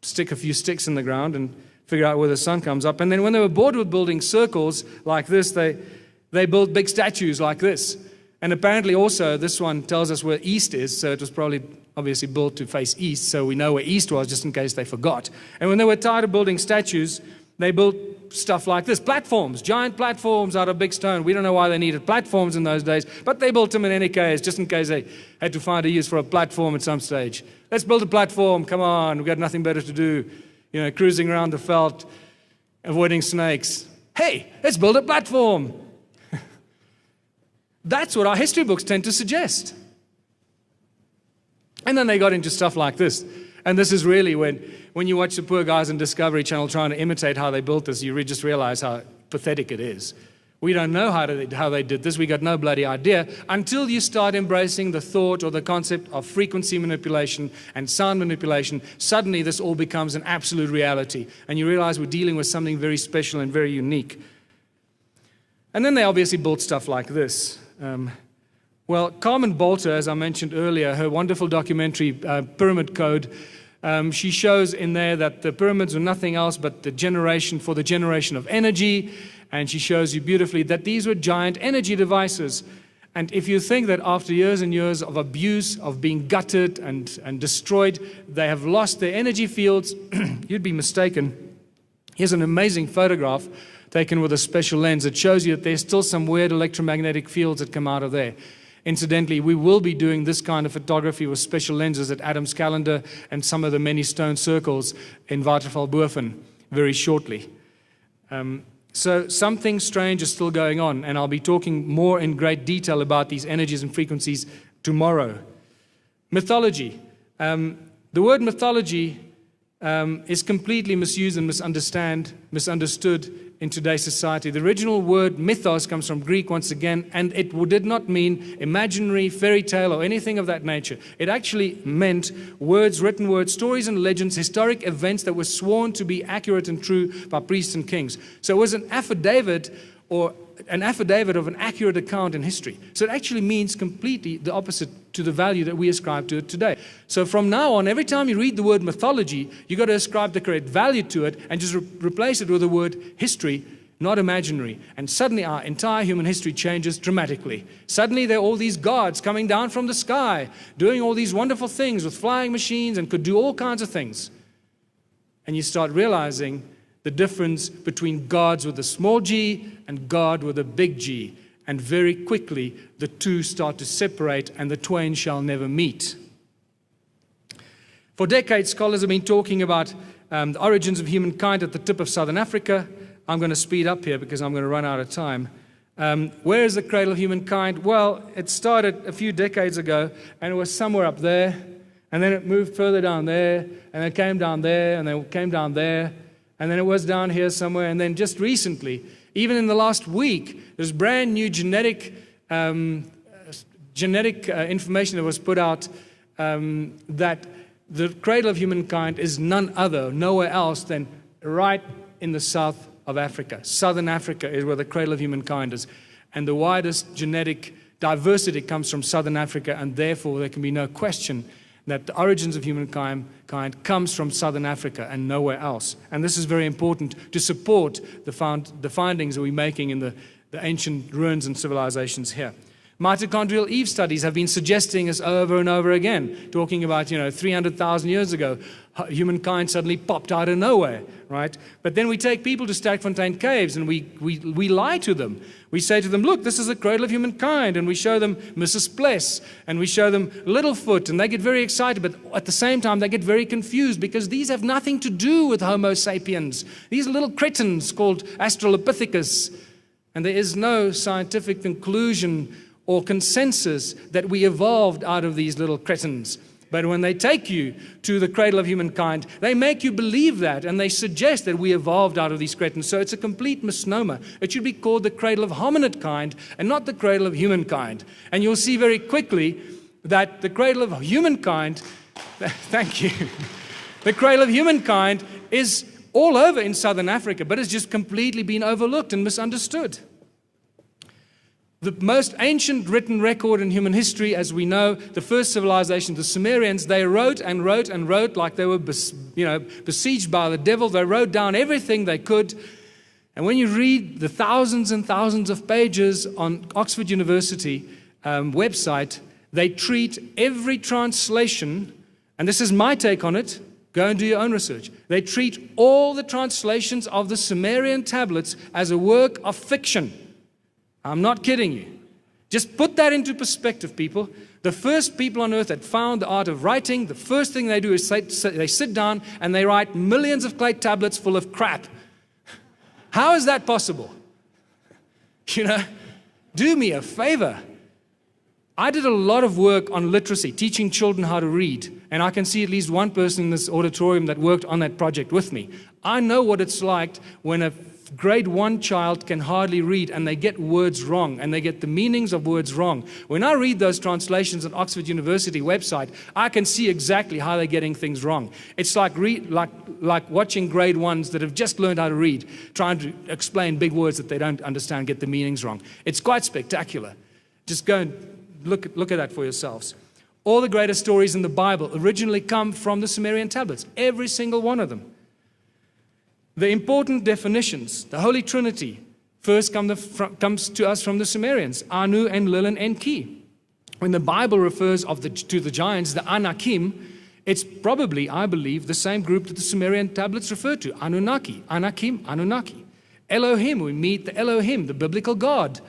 [SPEAKER 3] stick a few sticks in the ground and figure out where the sun comes up. And then when they were bored with building circles like this, they built big statues like this. And apparently also, this one tells us where east is, so it was probably obviously built to face east, so we know where east was just in case they forgot. And when they were tired of building statues, they built stuff like this, platforms, giant platforms out of big stone. We don't know why they needed platforms in those days, but they built them in any case, just in case they had to find a use for a platform at some stage. Let's build a platform, come on, we've got nothing better to do. Cruising around the veld, avoiding snakes. Hey, let's build a platform. That's what our history books tend to suggest. And then they got into stuff like this. And this is really when you watch the poor guys on Discovery Channel trying to imitate how they built this, you just realize how pathetic it is. We don't know how they did this. We got no bloody idea until you start embracing the thought or the concept of frequency manipulation and sound manipulation. Suddenly this all becomes an absolute reality. And you realize we're dealing with something very special and very unique. And then they obviously built stuff like this. Well, Carmen Bolter, as I mentioned earlier, her wonderful documentary, Pyramid Code, she shows in there that the pyramids were nothing else but the generation of energy, and she shows you beautifully that these were giant energy devices. And if you think that after years and years of abuse, of being gutted and destroyed, they have lost their energy fields, you'd be mistaken. Here's an amazing photograph taken with a special lens that shows you that there's still some weird electromagnetic fields that come out of there. Incidentally, we will be doing this kind of photography with special lenses at Adam's Calendar and some of the many stone circles in Watervalboven very shortly. So something strange is still going on, and I'll be talking more in great detail about these energies and frequencies tomorrow. Mythology. The word mythology is completely misused and misunderstood in today's society. The original word mythos comes from Greek once again, and it did not mean imaginary, fairy tale, or anything of that nature. It actually meant words, written words, stories and legends, historic events that were sworn to be accurate and true by priests and kings. So it was an affidavit of an accurate account in history. So it actually means completely the opposite to the value that we ascribe to it today. So from now on, every time you read the word mythology, you've got to ascribe the correct value to it and just replace it with the word history, not imaginary. And suddenly our entire human history changes dramatically. Suddenly there are all these gods coming down from the sky, doing all these wonderful things with flying machines and could do all kinds of things. And you start realizing the difference between gods with a small g and God with a big G. And very quickly, the two start to separate and the twain shall never meet. For decades, scholars have been talking about the origins of humankind at the tip of southern Africa. I'm going to speed up here because I'm going to run out of time. Where is the cradle of humankind? Well, it started a few decades ago, and it was somewhere up there. And then it moved further down there, and it came down there, and then it came down there. and then it was down here somewhere, and then just recently, even in the last week, there's brand new genetic information that was put out that the cradle of humankind is none other, nowhere else than right in the south of Africa. Southern Africa is where the cradle of humankind is. And the widest genetic diversity comes from Southern Africa, and therefore there can be no question that the origins of humankind comes from Southern Africa and nowhere else. And this is very important to support the findings that we're making in the ancient ruins and civilizations here. Mitochondrial Eve studies have been suggesting this over and over again, talking about, 300,000 years ago, humankind suddenly popped out of nowhere, right? But then we take people to Sterkfontein caves and we lie to them. We say to them, look, this is the cradle of humankind, and we show them Mrs. Pless, and we show them Littlefoot, and they get very excited, but at the same time they get very confused because these have nothing to do with Homo sapiens. These are little cretins called Australopithecus, and there is no scientific conclusion or consensus that we evolved out of these little cretins. But when they take you to the cradle of humankind, they make you believe that, and they suggest that we evolved out of these cretins. So it's a complete misnomer. It should be called the cradle of hominid kind and not the cradle of humankind. And you'll see very quickly that the cradle of humankind, thank you, the cradle of humankind is all over in Southern Africa, but it's just completely been overlooked and misunderstood. The most ancient written record in human history, as we know, the first civilization, the Sumerians, they wrote and wrote and wrote like they were besieged by the devil. They wrote down everything they could. And when you read the thousands and thousands of pages on Oxford University website, they treat every translation, and this is my take on it, go and do your own research. They treat all the translations of the Sumerian tablets as a work of fiction. I'm not kidding you. Just put that into perspective, people. The first people on earth that found the art of writing, the first thing they do is they sit down and they write millions of clay tablets full of crap. How is that possible? Do me a favor. I did a lot of work on literacy, teaching children how to read, and I can see at least one person in this auditorium that worked on that project with me. I know what it's like when a grade 1 child can hardly read and they get words wrong and they get the meanings of words wrong. When I read those translations on Oxford University website, I can see exactly how they're getting things wrong. It's like watching grade 1s that have just learned how to read, trying to explain big words that they don't understand, get the meanings wrong. It's quite spectacular. Just go and look at that for yourselves. All the greatest stories in the Bible originally come from the Sumerian tablets, every single one of them. The important definitions, the Holy Trinity, first comes to us from the Sumerians, Anu, Enlil, and Enki. When the Bible refers to the giants, the Anakim, it's probably, I believe, the same group that the Sumerian tablets refer to, Annunaki, Anakim, Anunnaki. Elohim, we meet the Elohim, the biblical God.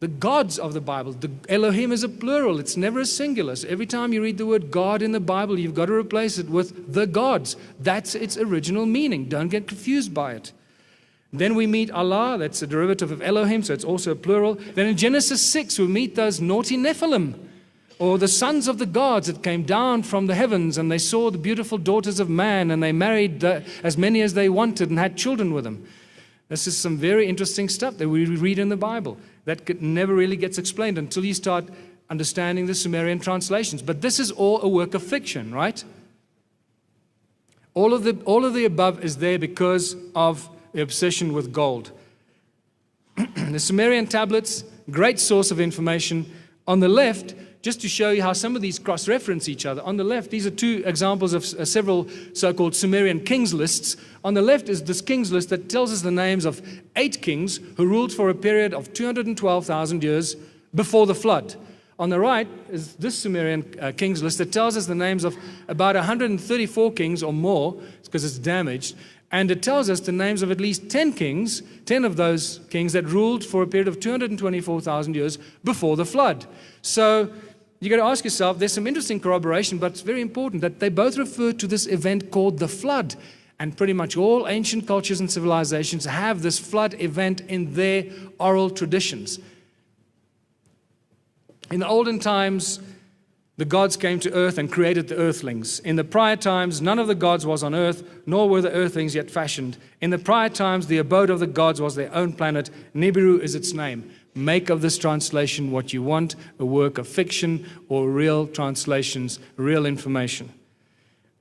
[SPEAKER 3] The gods of the Bible, the Elohim is a plural, it's never a singular. So every time you read the word God in the Bible, you've got to replace it with the gods. That's its original meaning. Don't get confused by it. Then we meet Allah, that's a derivative of Elohim, so it's also a plural. Then in Genesis 6, we meet those naughty Nephilim, or the sons of the gods that came down from the heavens, and they saw the beautiful daughters of man, and they married as many as they wanted and had children with them. This is some very interesting stuff that we read in the Bible that never really gets explained until you start understanding the Sumerian translations. But this is all a work of fiction, right? All of the above is there because of the obsession with gold. The Sumerian tablets, great source of information. On the left, just to show you how some of these cross-reference each other. On the left, these are two examples of several so-called Sumerian kings lists. On the left is this kings list that tells us the names of 8 kings who ruled for a period of 212,000 years before the flood. On the right is this Sumerian kings list that tells us the names of about 134 kings or more, because it's damaged, and it tells us the names of at least 10 kings, 10 of those kings that ruled for a period of 224,000 years before the flood. So you got to ask yourself, there's some interesting corroboration, but it's very important that they both refer to this event called the flood. And pretty much all ancient cultures and civilizations have this flood event in their oral traditions. In the olden times, the gods came to earth and created the earthlings. In the prior times, none of the gods was on earth, nor were the earthlings yet fashioned. In the prior times, the abode of the gods was their own planet. Nibiru is its name. Make of this translation what you want, a work of fiction or real translations, real information.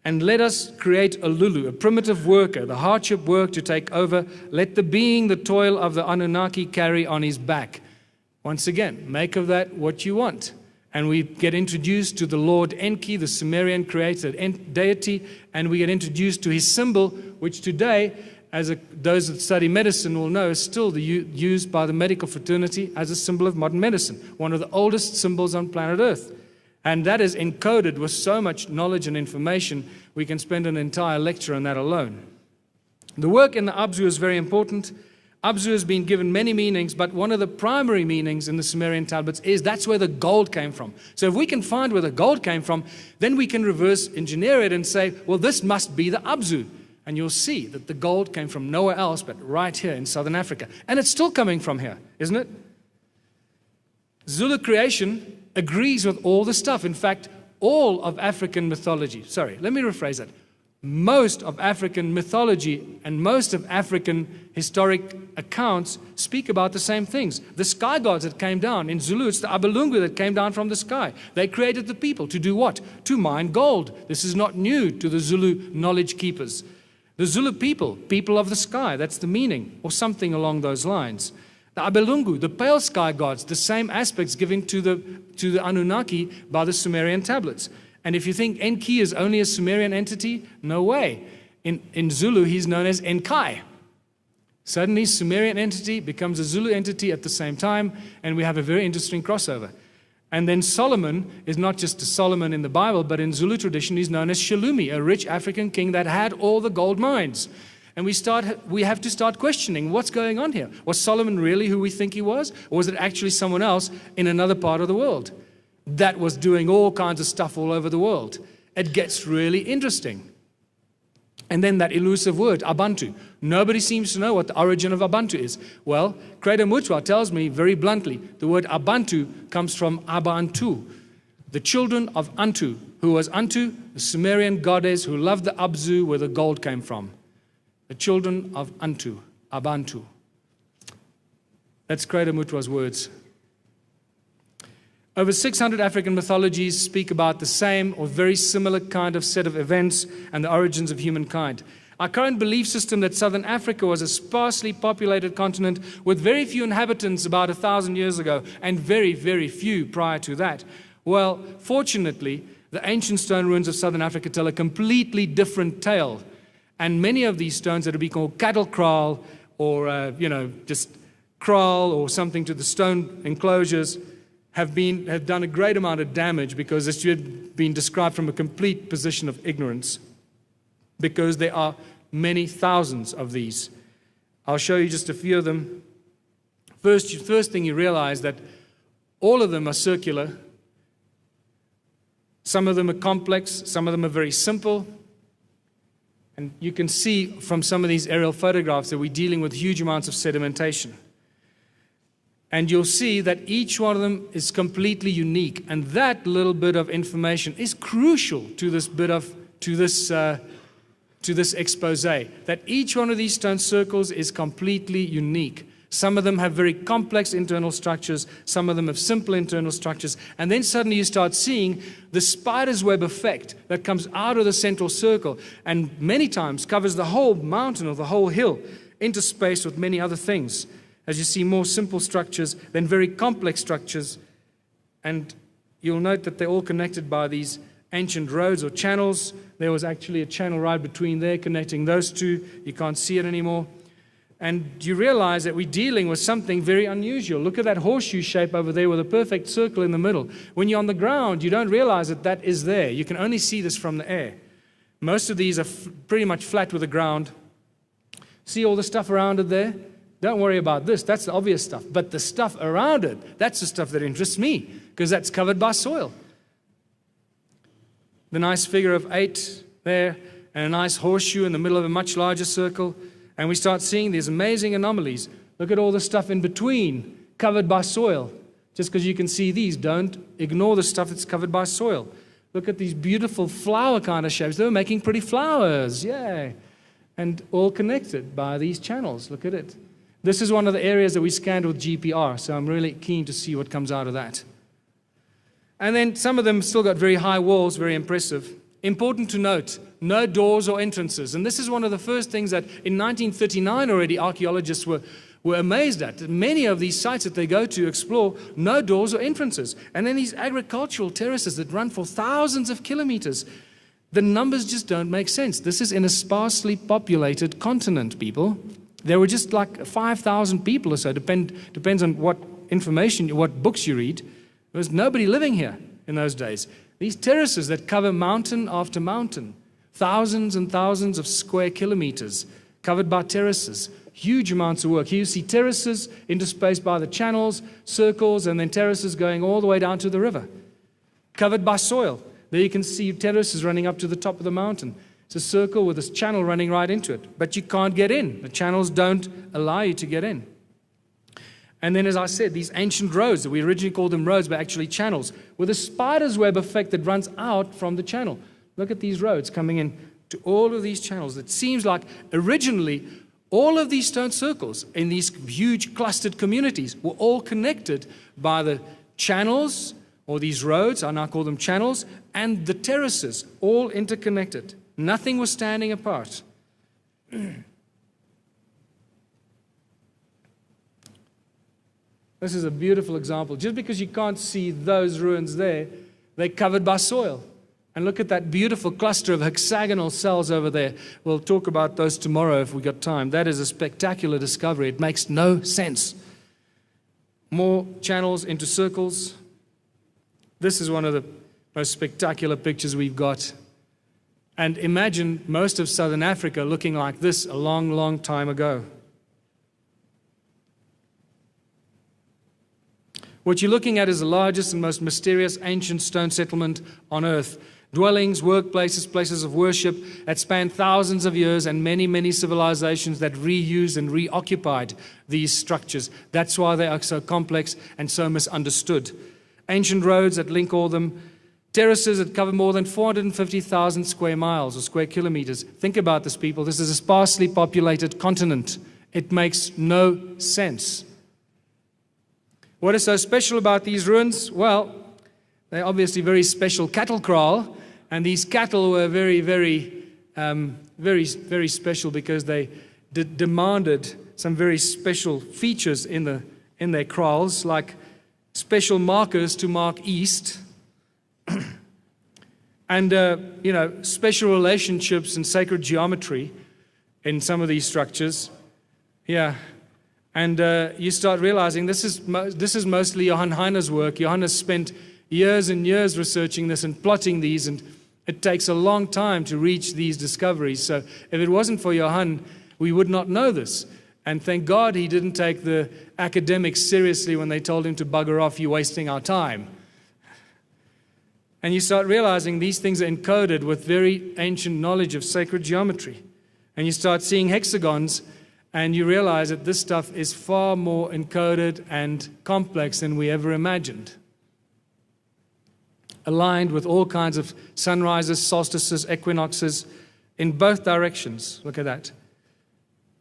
[SPEAKER 3] And let us create a Lulu, a primitive worker, the hardship work to take over. Let the being the toil of the Annunaki carry on his back. Once again, make of that what you want. And we get introduced to the Lord Enki, the Sumerian creator deity, and we get introduced to his symbol, which today, those that study medicine will know, is still used by the medical fraternity as a symbol of modern medicine, one of the oldest symbols on planet Earth. And that is encoded with so much knowledge and information, we can spend an entire lecture on that alone. The work in the Abzu is very important. Abzu has been given many meanings, but one of the primary meanings in the Sumerian tablets is that's where the gold came from. So if we can find where the gold came from, then we can reverse engineer it and say, well, this must be the Abzu. And you'll see that the gold came from nowhere else but right here in southern Africa. And it's still coming from here, isn't it? Zulu creation agrees with all the stuff. In fact, all of African mythology, let me rephrase that. Most of African mythology and most of African historic accounts speak about the same things. The sky gods that came down, in Zulu, it's the Abalungu that came down from the sky. They created the people to do what? To mine gold. This is not new to the Zulu knowledge keepers. The Zulu people of the sky, that's the meaning, or something along those lines. The Abalungu, the pale sky gods, the same aspects given to the Anunnaki by the Sumerian tablets. And if you think Enki is only a Sumerian entity, no way. In Zulu, he's known as Enkai. Suddenly, Sumerian entity becomes a Zulu entity at the same time, and we have a very interesting crossover. And then Solomon is not just a Solomon in the Bible, but in Zulu tradition, he's known as Shalumi, a rich African king that had all the gold mines. And we have to start questioning what's going on here. Was Solomon really who we think he was? Or was it actually someone else in another part of the world that was doing all kinds of stuff all over the world? It gets really interesting. And then that elusive word, Abantu. Nobody seems to know what the origin of Abantu is. Well, Credo Mutwa tells me very bluntly, the word Abantu comes from Abantu, the children of Antu. Who was Antu? The Sumerian goddess who loved the Abzu, where the gold came from. The children of Antu, Abantu. That's Credo Mutwa's words. Over 600 African mythologies speak about the same or very similar kind of set of events and the origins of humankind. Our current belief system that Southern Africa was a sparsely populated continent with very few inhabitants about 1,000 years ago and very, very few prior to that. Well, fortunately, the ancient stone ruins of Southern Africa tell a completely different tale. And many of these stones that have been called cattle kraal or, just kraal or something to the stone enclosures have done a great amount of damage because it's been described from a complete position of ignorance, because there are many thousands of these. I'll show you just a few of them. First thing you realize that all of them are circular. Some of them are complex, some of them are very simple. And you can see from some of these aerial photographs that we're dealing with huge amounts of sedimentation. And you'll see that each one of them is completely unique. And that little bit of information is crucial to this expose, that each one of these stone circles is completely unique. Some of them have very complex internal structures, some of them have simple internal structures, and then suddenly you start seeing the spider's web effect that comes out of the central circle and many times covers the whole mountain or the whole hill, interspaced with many other things, as you see more simple structures than very complex structures. And you'll note that they're all connected by these ancient roads or channels. There was actually a channel right between there connecting those two. You can't see it anymore. And you realize that we're dealing with something very unusual. Look at that horseshoe shape over there with a perfect circle in the middle. When you're on the ground, you don't realize that that is there. You can only see this from the air. Most of these are pretty much flat with the ground. See all the stuff around it there? Don't worry about this. That's the obvious stuff. But the stuff around it, that's the stuff that interests me, because that's covered by soil. The nice figure of 8 there, and a nice horseshoe in the middle of a much larger circle. And we start seeing these amazing anomalies. Look at all the stuff in between, covered by soil. Just because you can see these, don't ignore the stuff that's covered by soil. Look at these beautiful flower kind of shapes. They were making pretty flowers, yay. And all connected by these channels. Look at it. This is one of the areas that we scanned with GPR, so I'm really keen to see what comes out of that. And then some of them still got very high walls, very impressive. Important to note, no doors or entrances. And this is one of the first things that in 1939 already archaeologists were amazed at. Many of these sites that they go to explore, no doors or entrances. And then these agricultural terraces that run for thousands of kilometers. The numbers just don't make sense. This is in a sparsely populated continent, people. There were just like 5,000 people or so. Depends on what information, what books you read. There was nobody living here in those days. These terraces that cover mountain after mountain, thousands and thousands of square kilometers covered by terraces, huge amounts of work. Here you see terraces interspaced by the channels, circles, and then terraces going all the way down to the river, covered by soil. There you can see terraces running up to the top of the mountain. It's a circle with this channel running right into it, but you can't get in. The channels don't allow you to get in. And then, as I said, these ancient roads, that we originally called them roads, but actually channels, with a spider's web effect that runs out from the channel. Look at these roads coming in to all of these channels. It seems like originally all of these stone circles in these huge clustered communities were all connected by the channels, or these roads, I now call them channels, and the terraces, all interconnected. Nothing was standing apart. This is a beautiful example. Just because you can't see those ruins there, they're covered by soil. And look at that beautiful cluster of hexagonal cells over there. We'll talk about those tomorrow if we got time. That is a spectacular discovery. It makes no sense. More channels into circles. This is one of the most spectacular pictures we've got. And imagine most of southern Africa looking like this a long, long time ago. What you're looking at is the largest and most mysterious ancient stone settlement on earth. Dwellings, workplaces, places of worship that span thousands of years and many, many civilizations that reused and reoccupied these structures. That's why they are so complex and so misunderstood. Ancient roads that link all them. Terraces that cover more than 450,000 square miles or square kilometers. Think about this, people. This is a sparsely populated continent. It makes no sense. What is so special about these ruins? Well, they're obviously very special cattle kraal, and these cattle were very, very special because they demanded some very special features in their kraals, like special markers to mark east, and special relationships and sacred geometry in some of these structures. Yeah. And you start realizing this is mostly Johann Heine's work. Johann has spent years and years researching this and plotting these, and it takes a long time to reach these discoveries. So if it wasn't for Johann, we would not know this. And thank God he didn't take the academics seriously when they told him to bugger off, you're wasting our time. And you start realizing these things are encoded with very ancient knowledge of sacred geometry. And you start seeing hexagons, and you realize that this stuff is far more encoded and complex than we ever imagined. Aligned with all kinds of sunrises, solstices, equinoxes in both directions. Look at that.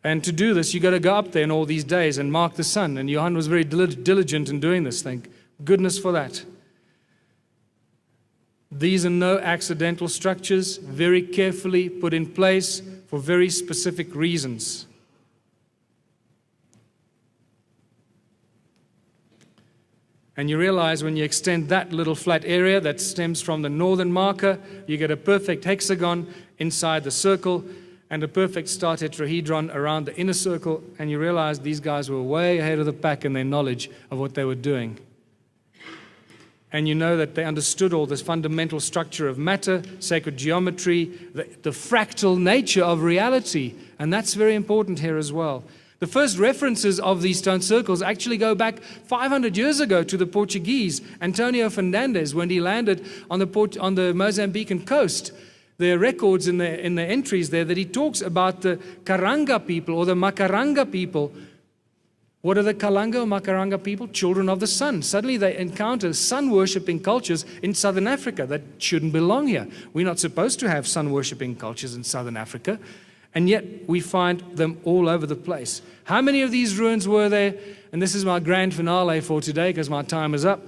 [SPEAKER 3] And to do this, you've got to go up there in all these days and mark the sun. And Johann was very diligent in doing this. Thank goodness for that. These are no accidental structures, very carefully put in place for very specific reasons. And you realize when you extend that little flat area that stems from the northern marker, you get a perfect hexagon inside the circle and a perfect star tetrahedron around the inner circle. And you realize these guys were way ahead of the pack in their knowledge of what they were doing. And you know that they understood all this fundamental structure of matter, sacred geometry, the fractal nature of reality. And that's very important here as well. The first references of these stone circles actually go back 500 years ago to the Portuguese, Antonio Fernandes, when he landed on the Mozambican coast. There are records in the entries there that he talks about the Karanga people or the Makaranga people What are the Kalanga or Makaranga people? Children of the sun. Suddenly they encounter sun-worshipping cultures in southern Africa that shouldn't belong here. We're not supposed to have sun-worshipping cultures in southern Africa, and yet we find them all over the place. How many of these ruins were there? And this is my grand finale for today because my time is up.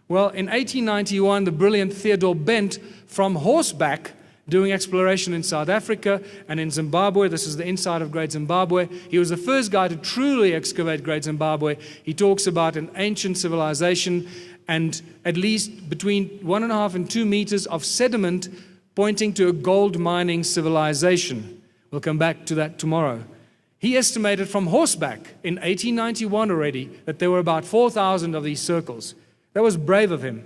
[SPEAKER 3] Well, in 1891, the brilliant Theodore Bent, from horseback, doing exploration in South Africa and in Zimbabwe. This is the inside of Great Zimbabwe. He was the first guy to truly excavate Great Zimbabwe. He talks about an ancient civilization and at least between 1.5 and 2 meters of sediment pointing to a gold mining civilization. We'll come back to that tomorrow. He estimated from horseback in 1891 already that there were about 4,000 of these circles. That was brave of him.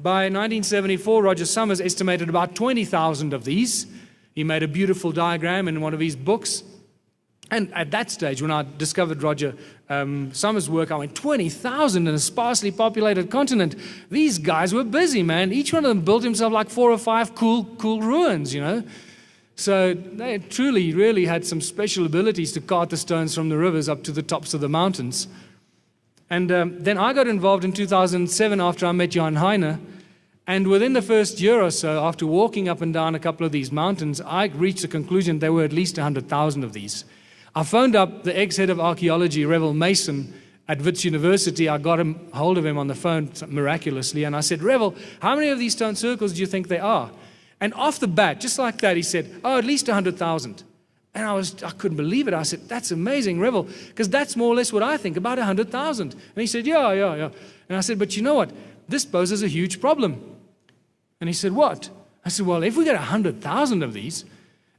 [SPEAKER 3] By 1974, Roger Summers estimated about 20,000 of these. He made a beautiful diagram in one of his books. And at that stage, when I discovered Roger Summers' work, I went, 20,000 in a sparsely populated continent. These guys were busy, man. Each one of them built himself like 4 or 5 cool ruins, you know. So they truly, really had some special abilities to cart the stones from the rivers up to the tops of the mountains. And then I got involved in 2007 after I met Jan Heine. And within the first year or so, after walking up and down a couple of these mountains, I reached the conclusion there were at least 100,000 of these. I phoned up the ex-head of archaeology, Revel Mason, at Wits University. I got hold of him on the phone miraculously. And I said, Revel, how many of these stone circles do you think there are? And off the bat, just like that, he said, oh, at least 100,000. And I couldn't believe it. I said, that's amazing, Revel, because that's more or less what I think, about 100,000. And he said, yeah. And I said, but you know what? This poses a huge problem. And he said, what? I said, well, if we get 100,000 of these,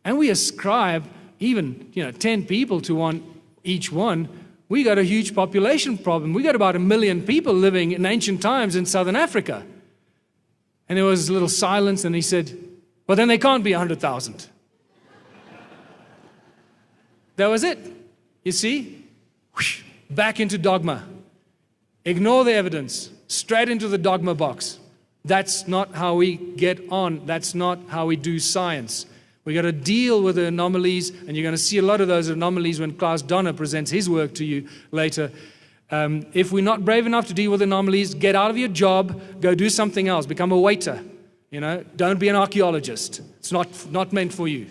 [SPEAKER 3] and we ascribe even 10 people to each one, we got a huge population problem. We got about 1 million people living in ancient times in southern Africa. And there was a little silence, and he said, well, then they can't be 100,000. That was it. You see? Whoosh, back into dogma. Ignore the evidence. Straight into the dogma box. That's not how we get on. That's not how we do science. We got to deal with the anomalies, and you're going to see a lot of those anomalies when Klaus Donner presents his work to you later. If we're not brave enough to deal with anomalies, get out of your job, go do something else, become a waiter. Don't be an archaeologist. It's not meant for you.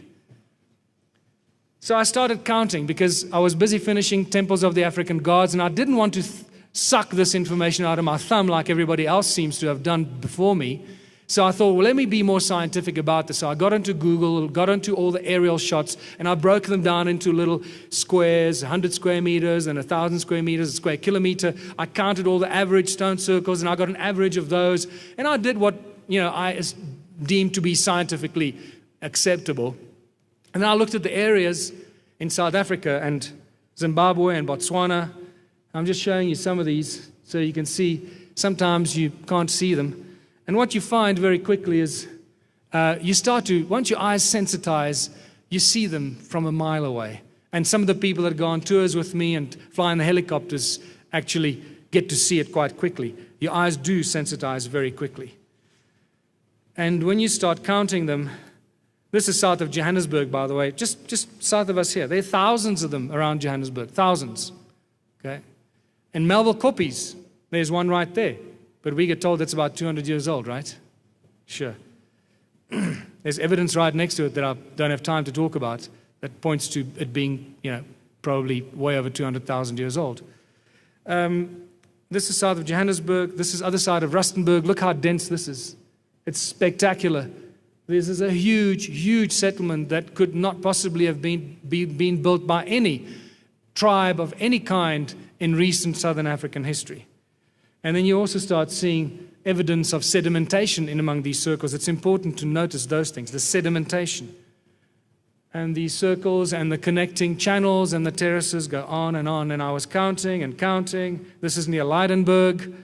[SPEAKER 3] So I started counting because I was busy finishing Temples of the African Gods, and I didn't want to suck this information out of my thumb like everybody else seems to have done before me. So I thought, well, let me be more scientific about this. So I got into Google, got into all the aerial shots, and I broke them down into little squares, 100 square meters and 1,000 square meters, a square kilometer. I counted all the average stone circles, and I got an average of those. And I did what I deemed to be scientifically acceptable. And then I looked at the areas in South Africa and Zimbabwe and Botswana. I'm just showing you some of these so you can see. Sometimes you can't see them. And what you find very quickly is you start to, once your eyes sensitize, you see them from a mile away. And some of the people that go on tours with me and fly in the helicopters actually get to see it quite quickly. Your eyes do sensitize very quickly. And when you start counting them, this is south of Johannesburg, by the way, just south of us here. There are thousands of them around Johannesburg, thousands. Okay? And Melville Koppies, there's one right there. But we get told it's about 200 years old, right? Sure. There's evidence right next to it that I don't have time to talk about that points to it being, probably way over 200,000 years old. This is south of Johannesburg. This is other side of Rustenburg. Look how dense this is. It's spectacular. This is a huge, huge settlement that could not possibly have been built by any tribe of any kind in recent Southern African history. And then you also start seeing evidence of sedimentation in among these circles. It's important to notice those things, the sedimentation. And these circles and the connecting channels and the terraces go on. And I was counting and counting. This is near Leidenburg.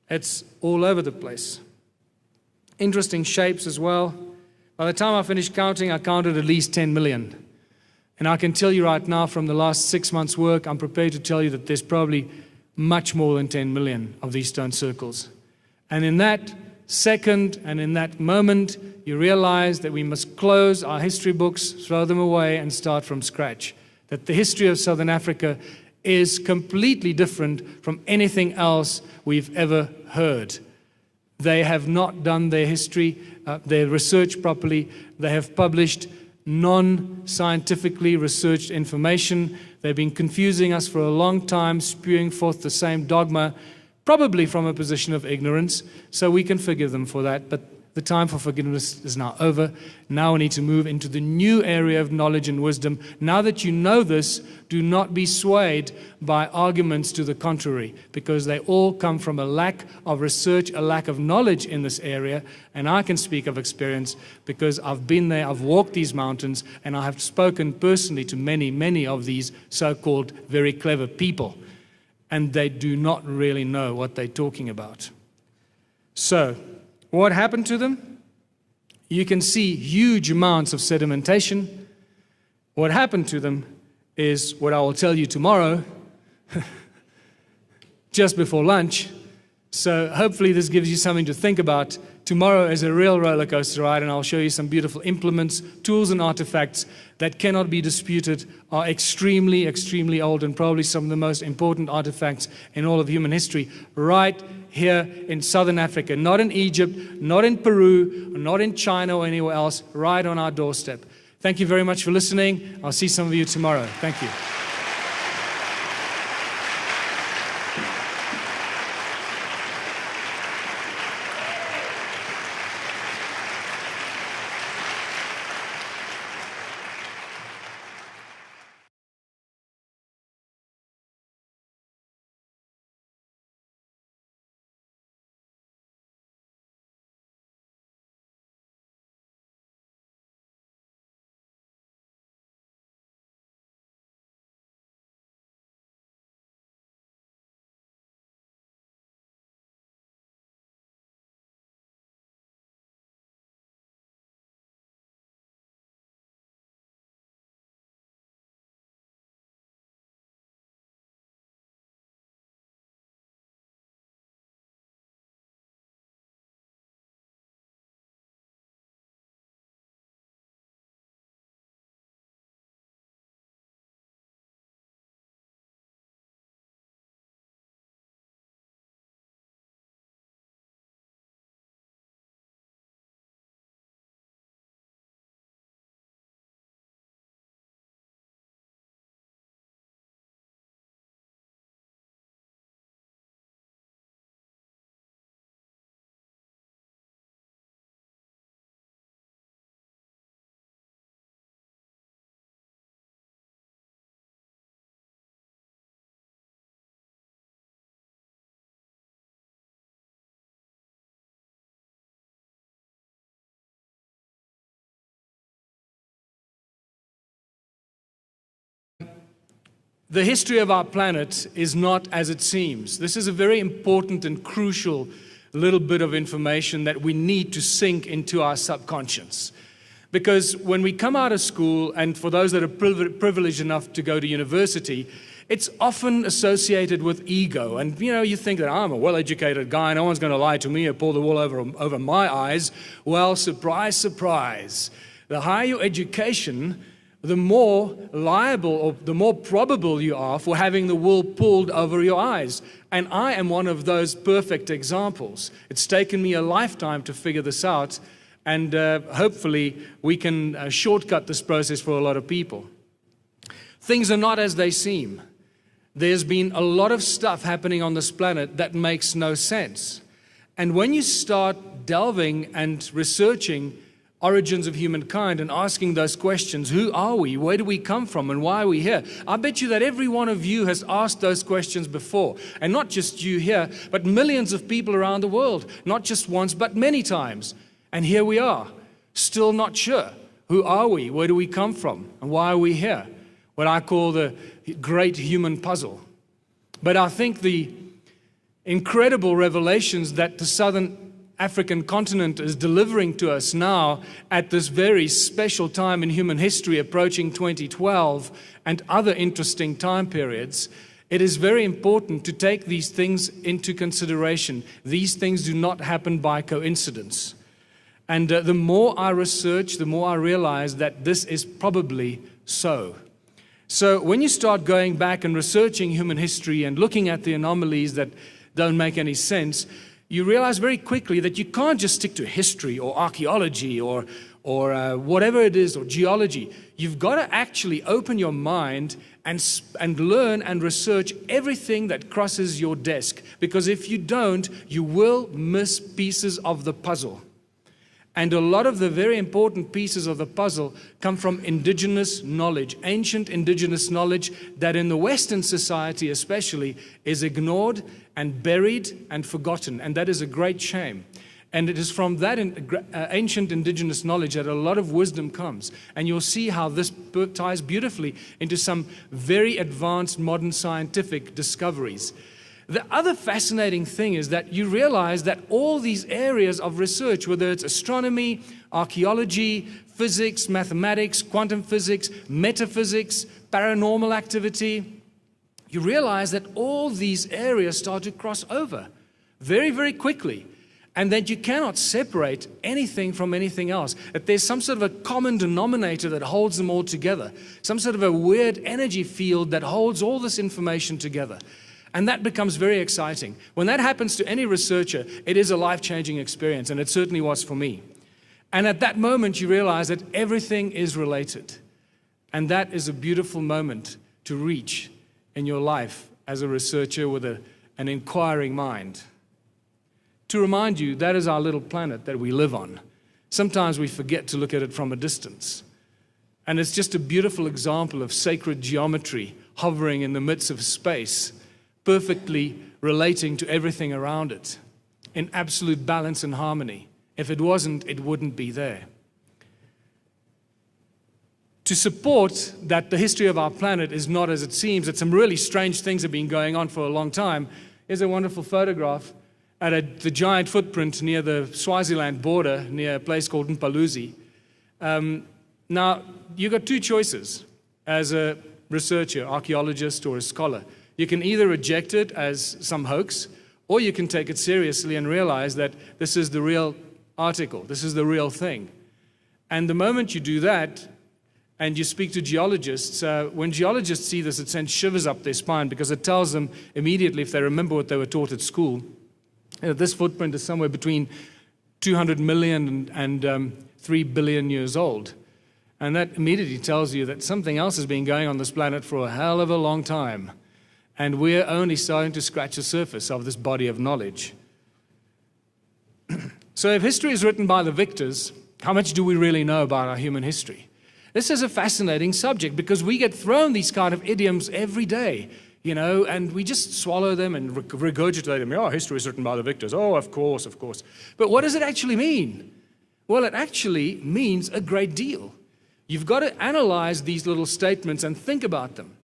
[SPEAKER 3] It's all over the place. Interesting shapes as well. By the time I finished counting, I counted at least 10 million. And I can tell you right now from the last 6 months' work, I'm prepared to tell you that there's probably much more than 10 million of these stone circles. And in that second and in that moment, you realize that we must close our history books, throw them away, and start from scratch. That the history of Southern Africa is completely different from anything else we've ever heard. They have not done their history, their research properly. They have published non-scientifically researched information. They've been confusing us for a long time, spewing forth the same dogma, probably from a position of ignorance, so we can forgive them for that. But the time for forgiveness is now over. Now we need to move into the new area of knowledge and wisdom. Now that you know this, do not be swayed by arguments to the contrary, because they all come from a lack of research, a lack of knowledge in this area. And I can speak of experience because I've been there, I've walked these mountains, and I have spoken personally to many, many of these so-called very clever people. And they do not really know what they're talking about. So, what happened to them? You can see huge amounts of sedimentation. What happened to them is what I will tell you tomorrow, just before lunch. So hopefully this gives you something to think about. Tomorrow is a real roller coaster ride, and I'll show you some beautiful implements, tools, and artifacts that cannot be disputed, are extremely, extremely old, and probably some of the most important artifacts in all of human history, right here in southern Africa, not in Egypt, not in Peru, not in China or anywhere else, right on our doorstep. Thank you very much for listening. I'll see some of you tomorrow. Thank you. The history of our planet is not as it seems. This is a very important and crucial little bit of information that we need to sink into our subconscious. Because when we come out of school, and for those that are privileged enough to go to university, it's often associated with ego. And you think that I'm a well-educated guy, no one's going to lie to me or pull the wool over my eyes. Well, surprise, surprise. The higher your education, the more liable or the more probable you are for having the wool pulled over your eyes. And I am one of those perfect examples. It's taken me a lifetime to figure this out, and hopefully we can shortcut this process for a lot of people. Things are not as they seem. There's been a lot of stuff happening on this planet that makes no sense. And when you start delving and researching origins of humankind and asking those questions, who are we, where do we come from, and why are we here? I bet you that every one of you has asked those questions before. And not just you here, but millions of people around the world. Not just once, but many times. And here we are, still not sure. Who are we, where do we come from, and why are we here? What I call the great human puzzle. But I think the incredible revelations that the southern African continent is delivering to us now at this very special time in human history, approaching 2012 and other interesting time periods, it is very important to take these things into consideration. These things do not happen by coincidence. And the more I research, the more I realize that this is probably so. So when you start going back and researching human history and looking at the anomalies that don't make any sense, you realize very quickly that you can't just stick to history or archaeology or whatever it is, or geology. You've got to actually open your mind and learn and research everything that crosses your desk. Because if you don't, you will miss pieces of the puzzle. And a lot of the very important pieces of the puzzle come from indigenous knowledge, ancient indigenous knowledge that in the Western society especially is ignored and buried and forgotten. And that is a great shame. And it is from that ancient indigenous knowledge that a lot of wisdom comes. And you'll see how this ties beautifully into some very advanced modern scientific discoveries. The other fascinating thing is that you realize that all these areas of research, whether it's astronomy, archaeology, physics, mathematics, quantum physics, metaphysics, paranormal activity, you realize that all these areas start to cross over very, very quickly. And that you cannot separate anything from anything else. That there's some sort of a common denominator that holds them all together. Some sort of a weird energy field that holds all this information together. And that becomes very exciting. When that happens to any researcher, it is a life-changing experience, and it certainly was for me. And at that moment, you realize that everything is related. And that is a beautiful moment to reach in your life as a researcher with an inquiring mind. To remind you, that is our little planet that we live on. Sometimes we forget to look at it from a distance. And it's just a beautiful example of sacred geometry hovering in the midst of space, perfectly relating to everything around it, in absolute balance and harmony. If it wasn't, it wouldn't be there. To support that the history of our planet is not as it seems, that some really strange things have been going on for a long time, here's a wonderful photograph at the giant footprint near the Swaziland border, near a place called Mpaluzi. Now, you've got two choices as a researcher, archaeologist, or a scholar. You can either reject it as some hoax, or you can take it seriously and realize that this is the real article, this is the real thing. And the moment you do that, and you speak to geologists, when geologists see this, it sends shivers up their spine because it tells them immediately, if they remember what they were taught at school, this footprint is somewhere between 200 million and 3 billion years old. And that immediately tells you that something else has been going on this planet for a hell of a long time. And we're only starting to scratch the surface of this body of knowledge. So if history is written by the victors, how much do we really know about our human history? This is a fascinating subject because we get thrown these kind of idioms every day. You know, and we just swallow them and regurgitate them. Oh, history is written by the victors. Oh, of course, of course. But what does it actually mean? Well, it actually means a great deal. You've got to analyze these little statements and think about them.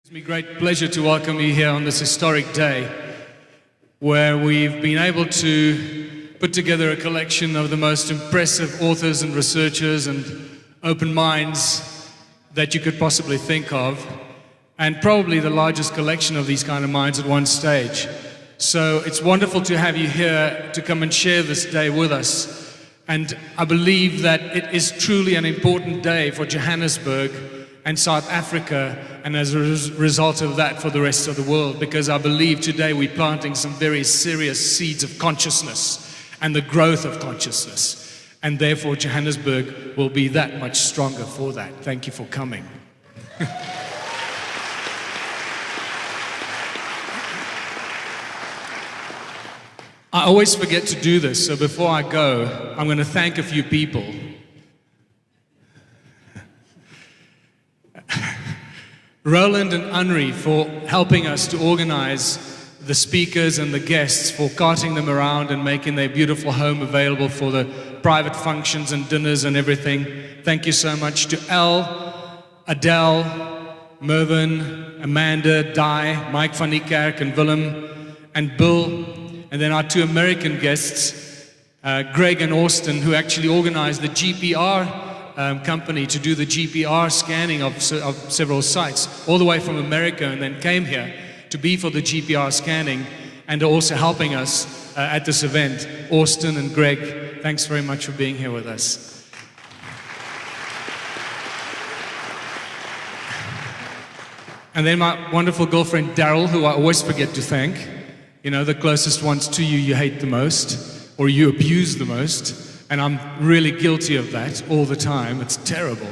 [SPEAKER 1] It's me great pleasure to welcome you here on this historic day where we've been able to put together a collection of the most impressive authors and researchers and open minds that you could possibly think of, and probably the largest collection of these kind of minds at one stage. So it's wonderful to have you here to come and share this day with us. And I believe that it is truly an important day for Johannesburg and South Africa, and as a result of that for the rest of the world, because I believe today we're planting some very serious seeds of consciousness and the growth of consciousness, and therefore Johannesburg will be that much stronger for that. Thank you for coming. I always forget to do this, so before I go, I'm going to thank a few people. Roland and Henri for helping us to organize the speakers and the guests, for carting them around and making their beautiful home available for the private functions and dinners and everything. Thank you so much to Elle, Adele, Mervyn, Amanda, Di, Mike van Niekerk and Willem and Bill, and then our two American guests, Greg and Austin, who actually organized the GPR company to do the GPR scanning of several sites, all the way from America, and then came here to be for the GPR scanning, and are also helping us at this event. Austin and Greg, thanks very much for being here with us. And then my wonderful girlfriend, Daryl, who I always forget to thank. You know, the closest ones to you, you hate the most, or you abuse the most. And I'm really guilty of that all the time. It's terrible.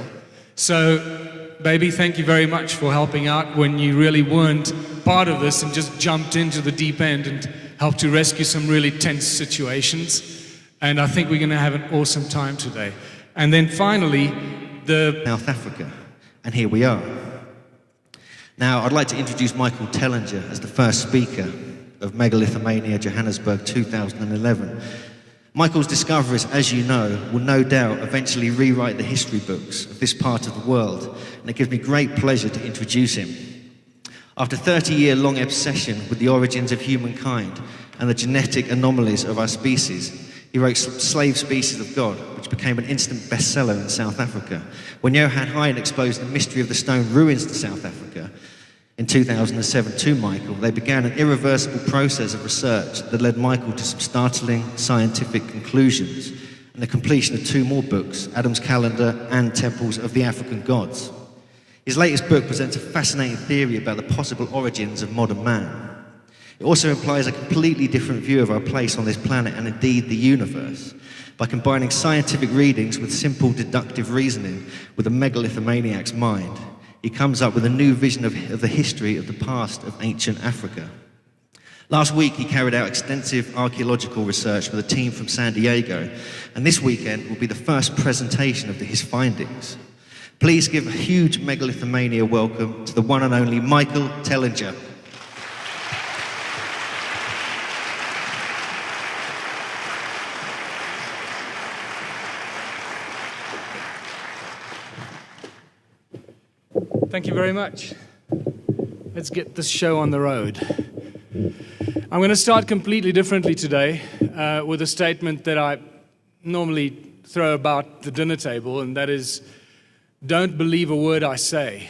[SPEAKER 1] So, baby, thank you very much for helping out when you really weren't part of this and just jumped into the deep end and helped to rescue some really tense situations. And I think we're going to have an awesome time today. And then finally,
[SPEAKER 2] South Africa. And here we are. Now, I'd like to introduce Michael Tellinger as the first speaker of Megalithomania Johannesburg 2011. Michael's discoveries, as you know, will no doubt eventually rewrite the history books of this part of the world, and it gives me great pleasure to introduce him. After a 30-year-long obsession with the origins of humankind and the genetic anomalies of our species, he wrote Slave Species of God, which became an instant bestseller in South Africa. When Johan Hein exposed the mystery of the stone ruins to South Africa in 2007 to Michael, they began an irreversible process of research that led Michael to some startling scientific conclusions and the completion of 2 more books, Adam's Calendar and Temples of the African Gods. His latest book presents a fascinating theory about the possible origins of modern man. It also implies a completely different view of our place on this planet and indeed the universe. By combining scientific readings with simple deductive reasoning with a megalithomaniac's mind, he comes up with a new vision of the history of the past of ancient Africa. Last week, he carried out extensive archaeological research with a team from San Diego, and this weekend will be the first presentation of his findings. Please give a huge Megalithomania welcome to the one and only Michael Tellinger.
[SPEAKER 3] Thank you very much. Let's get this show on the road. I'm going to start completely differently today with a statement that I normally throw about the dinner table, and that is, don't believe a word I say.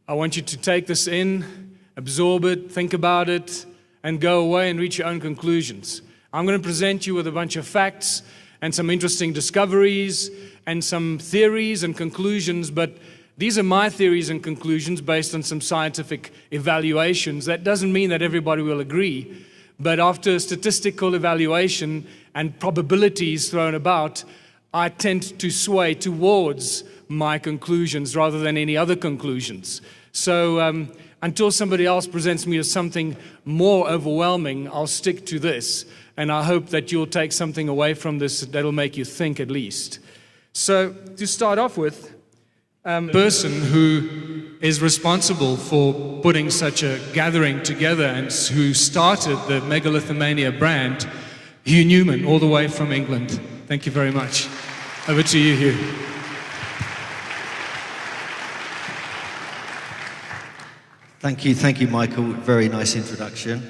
[SPEAKER 3] I want you to take this in, absorb it, think about it, and go away and reach your own conclusions. I'm going to present you with a bunch of facts and some interesting discoveries and some theories and conclusions, but these are my theories and conclusions based on some scientific evaluations. That doesn't mean that everybody will agree, but after statistical evaluation and probabilities thrown about, I tend to sway towards my conclusions rather than any other conclusions. So until somebody else presents me with something more overwhelming, I'll stick to this, and I hope that you'll take something away from this that'll make you think at least. So to start off with,
[SPEAKER 1] person who is responsible for putting such a gathering together and who started the Megalithomania brand, Hugh Newman, all the way from England. Thank you very much. Over to you, Hugh.
[SPEAKER 2] Thank you, Michael. Very nice introduction.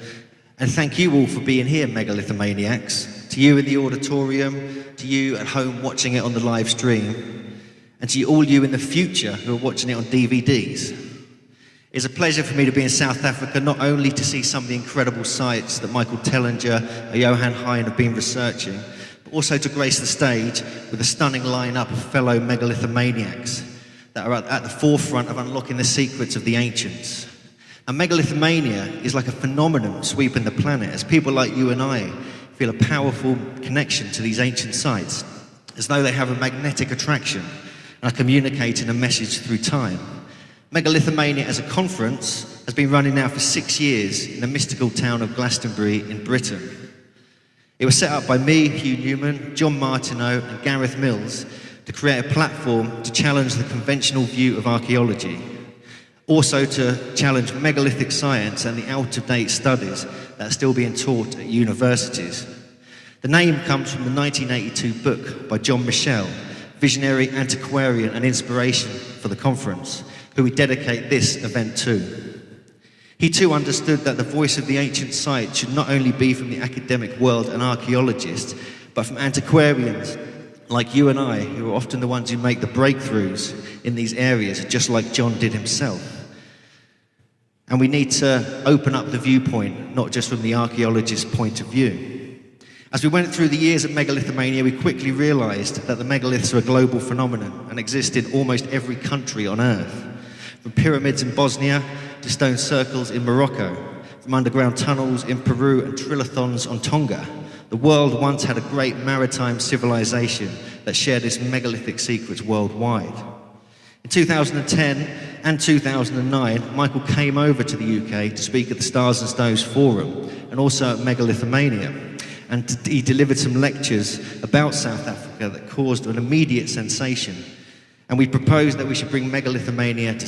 [SPEAKER 2] And thank you all for being here, Megalithomaniacs. To you in the auditorium, to you at home watching it on the live stream, and to all you in the future who are watching it on DVDs. It's a pleasure for me to be in South Africa, not only to see some of the incredible sites that Michael Tellinger and Johan Hein have been researching, but also to grace the stage with a stunning lineup of fellow megalithomaniacs that are at the forefront of unlocking the secrets of the ancients. And megalithomania is like a phenomenon sweeping the planet as people like you and I feel a powerful connection to these ancient sites, as though they have a magnetic attraction and are communicating a message through time. Megalithomania as a conference has been running now for 6 years in the mystical town of Glastonbury in Britain. It was set up by me, Hugh Newman, John Martineau and Gareth Mills to create a platform to challenge the conventional view of archaeology, also to challenge megalithic science and the out-of-date studies that are still being taught at universities. The name comes from the 1982 book by John Michel, visionary antiquarian and inspiration for the conference, who we dedicate this event to. He too understood that the voice of the ancient site should not only be from the academic world and archaeologists, but from antiquarians like you and I, who are often the ones who make the breakthroughs in these areas, just like John did himself. And we need to open up the viewpoint, not just from the archaeologist's point of view. As we went through the years of megalithomania, we quickly realized that the megaliths are a global phenomenon and exist in almost every country on Earth. From pyramids in Bosnia to stone circles in Morocco, from underground tunnels in Peru and trilothons on Tonga, the world once had a great maritime civilization that shared its megalithic secrets worldwide. In 2010 and 2009, Michael came over to the UK to speak at the Stars and Stones Forum and also at Megalithomania. And he delivered some lectures about South Africa that caused an immediate sensation. And we proposed that we should bring Megalithomania to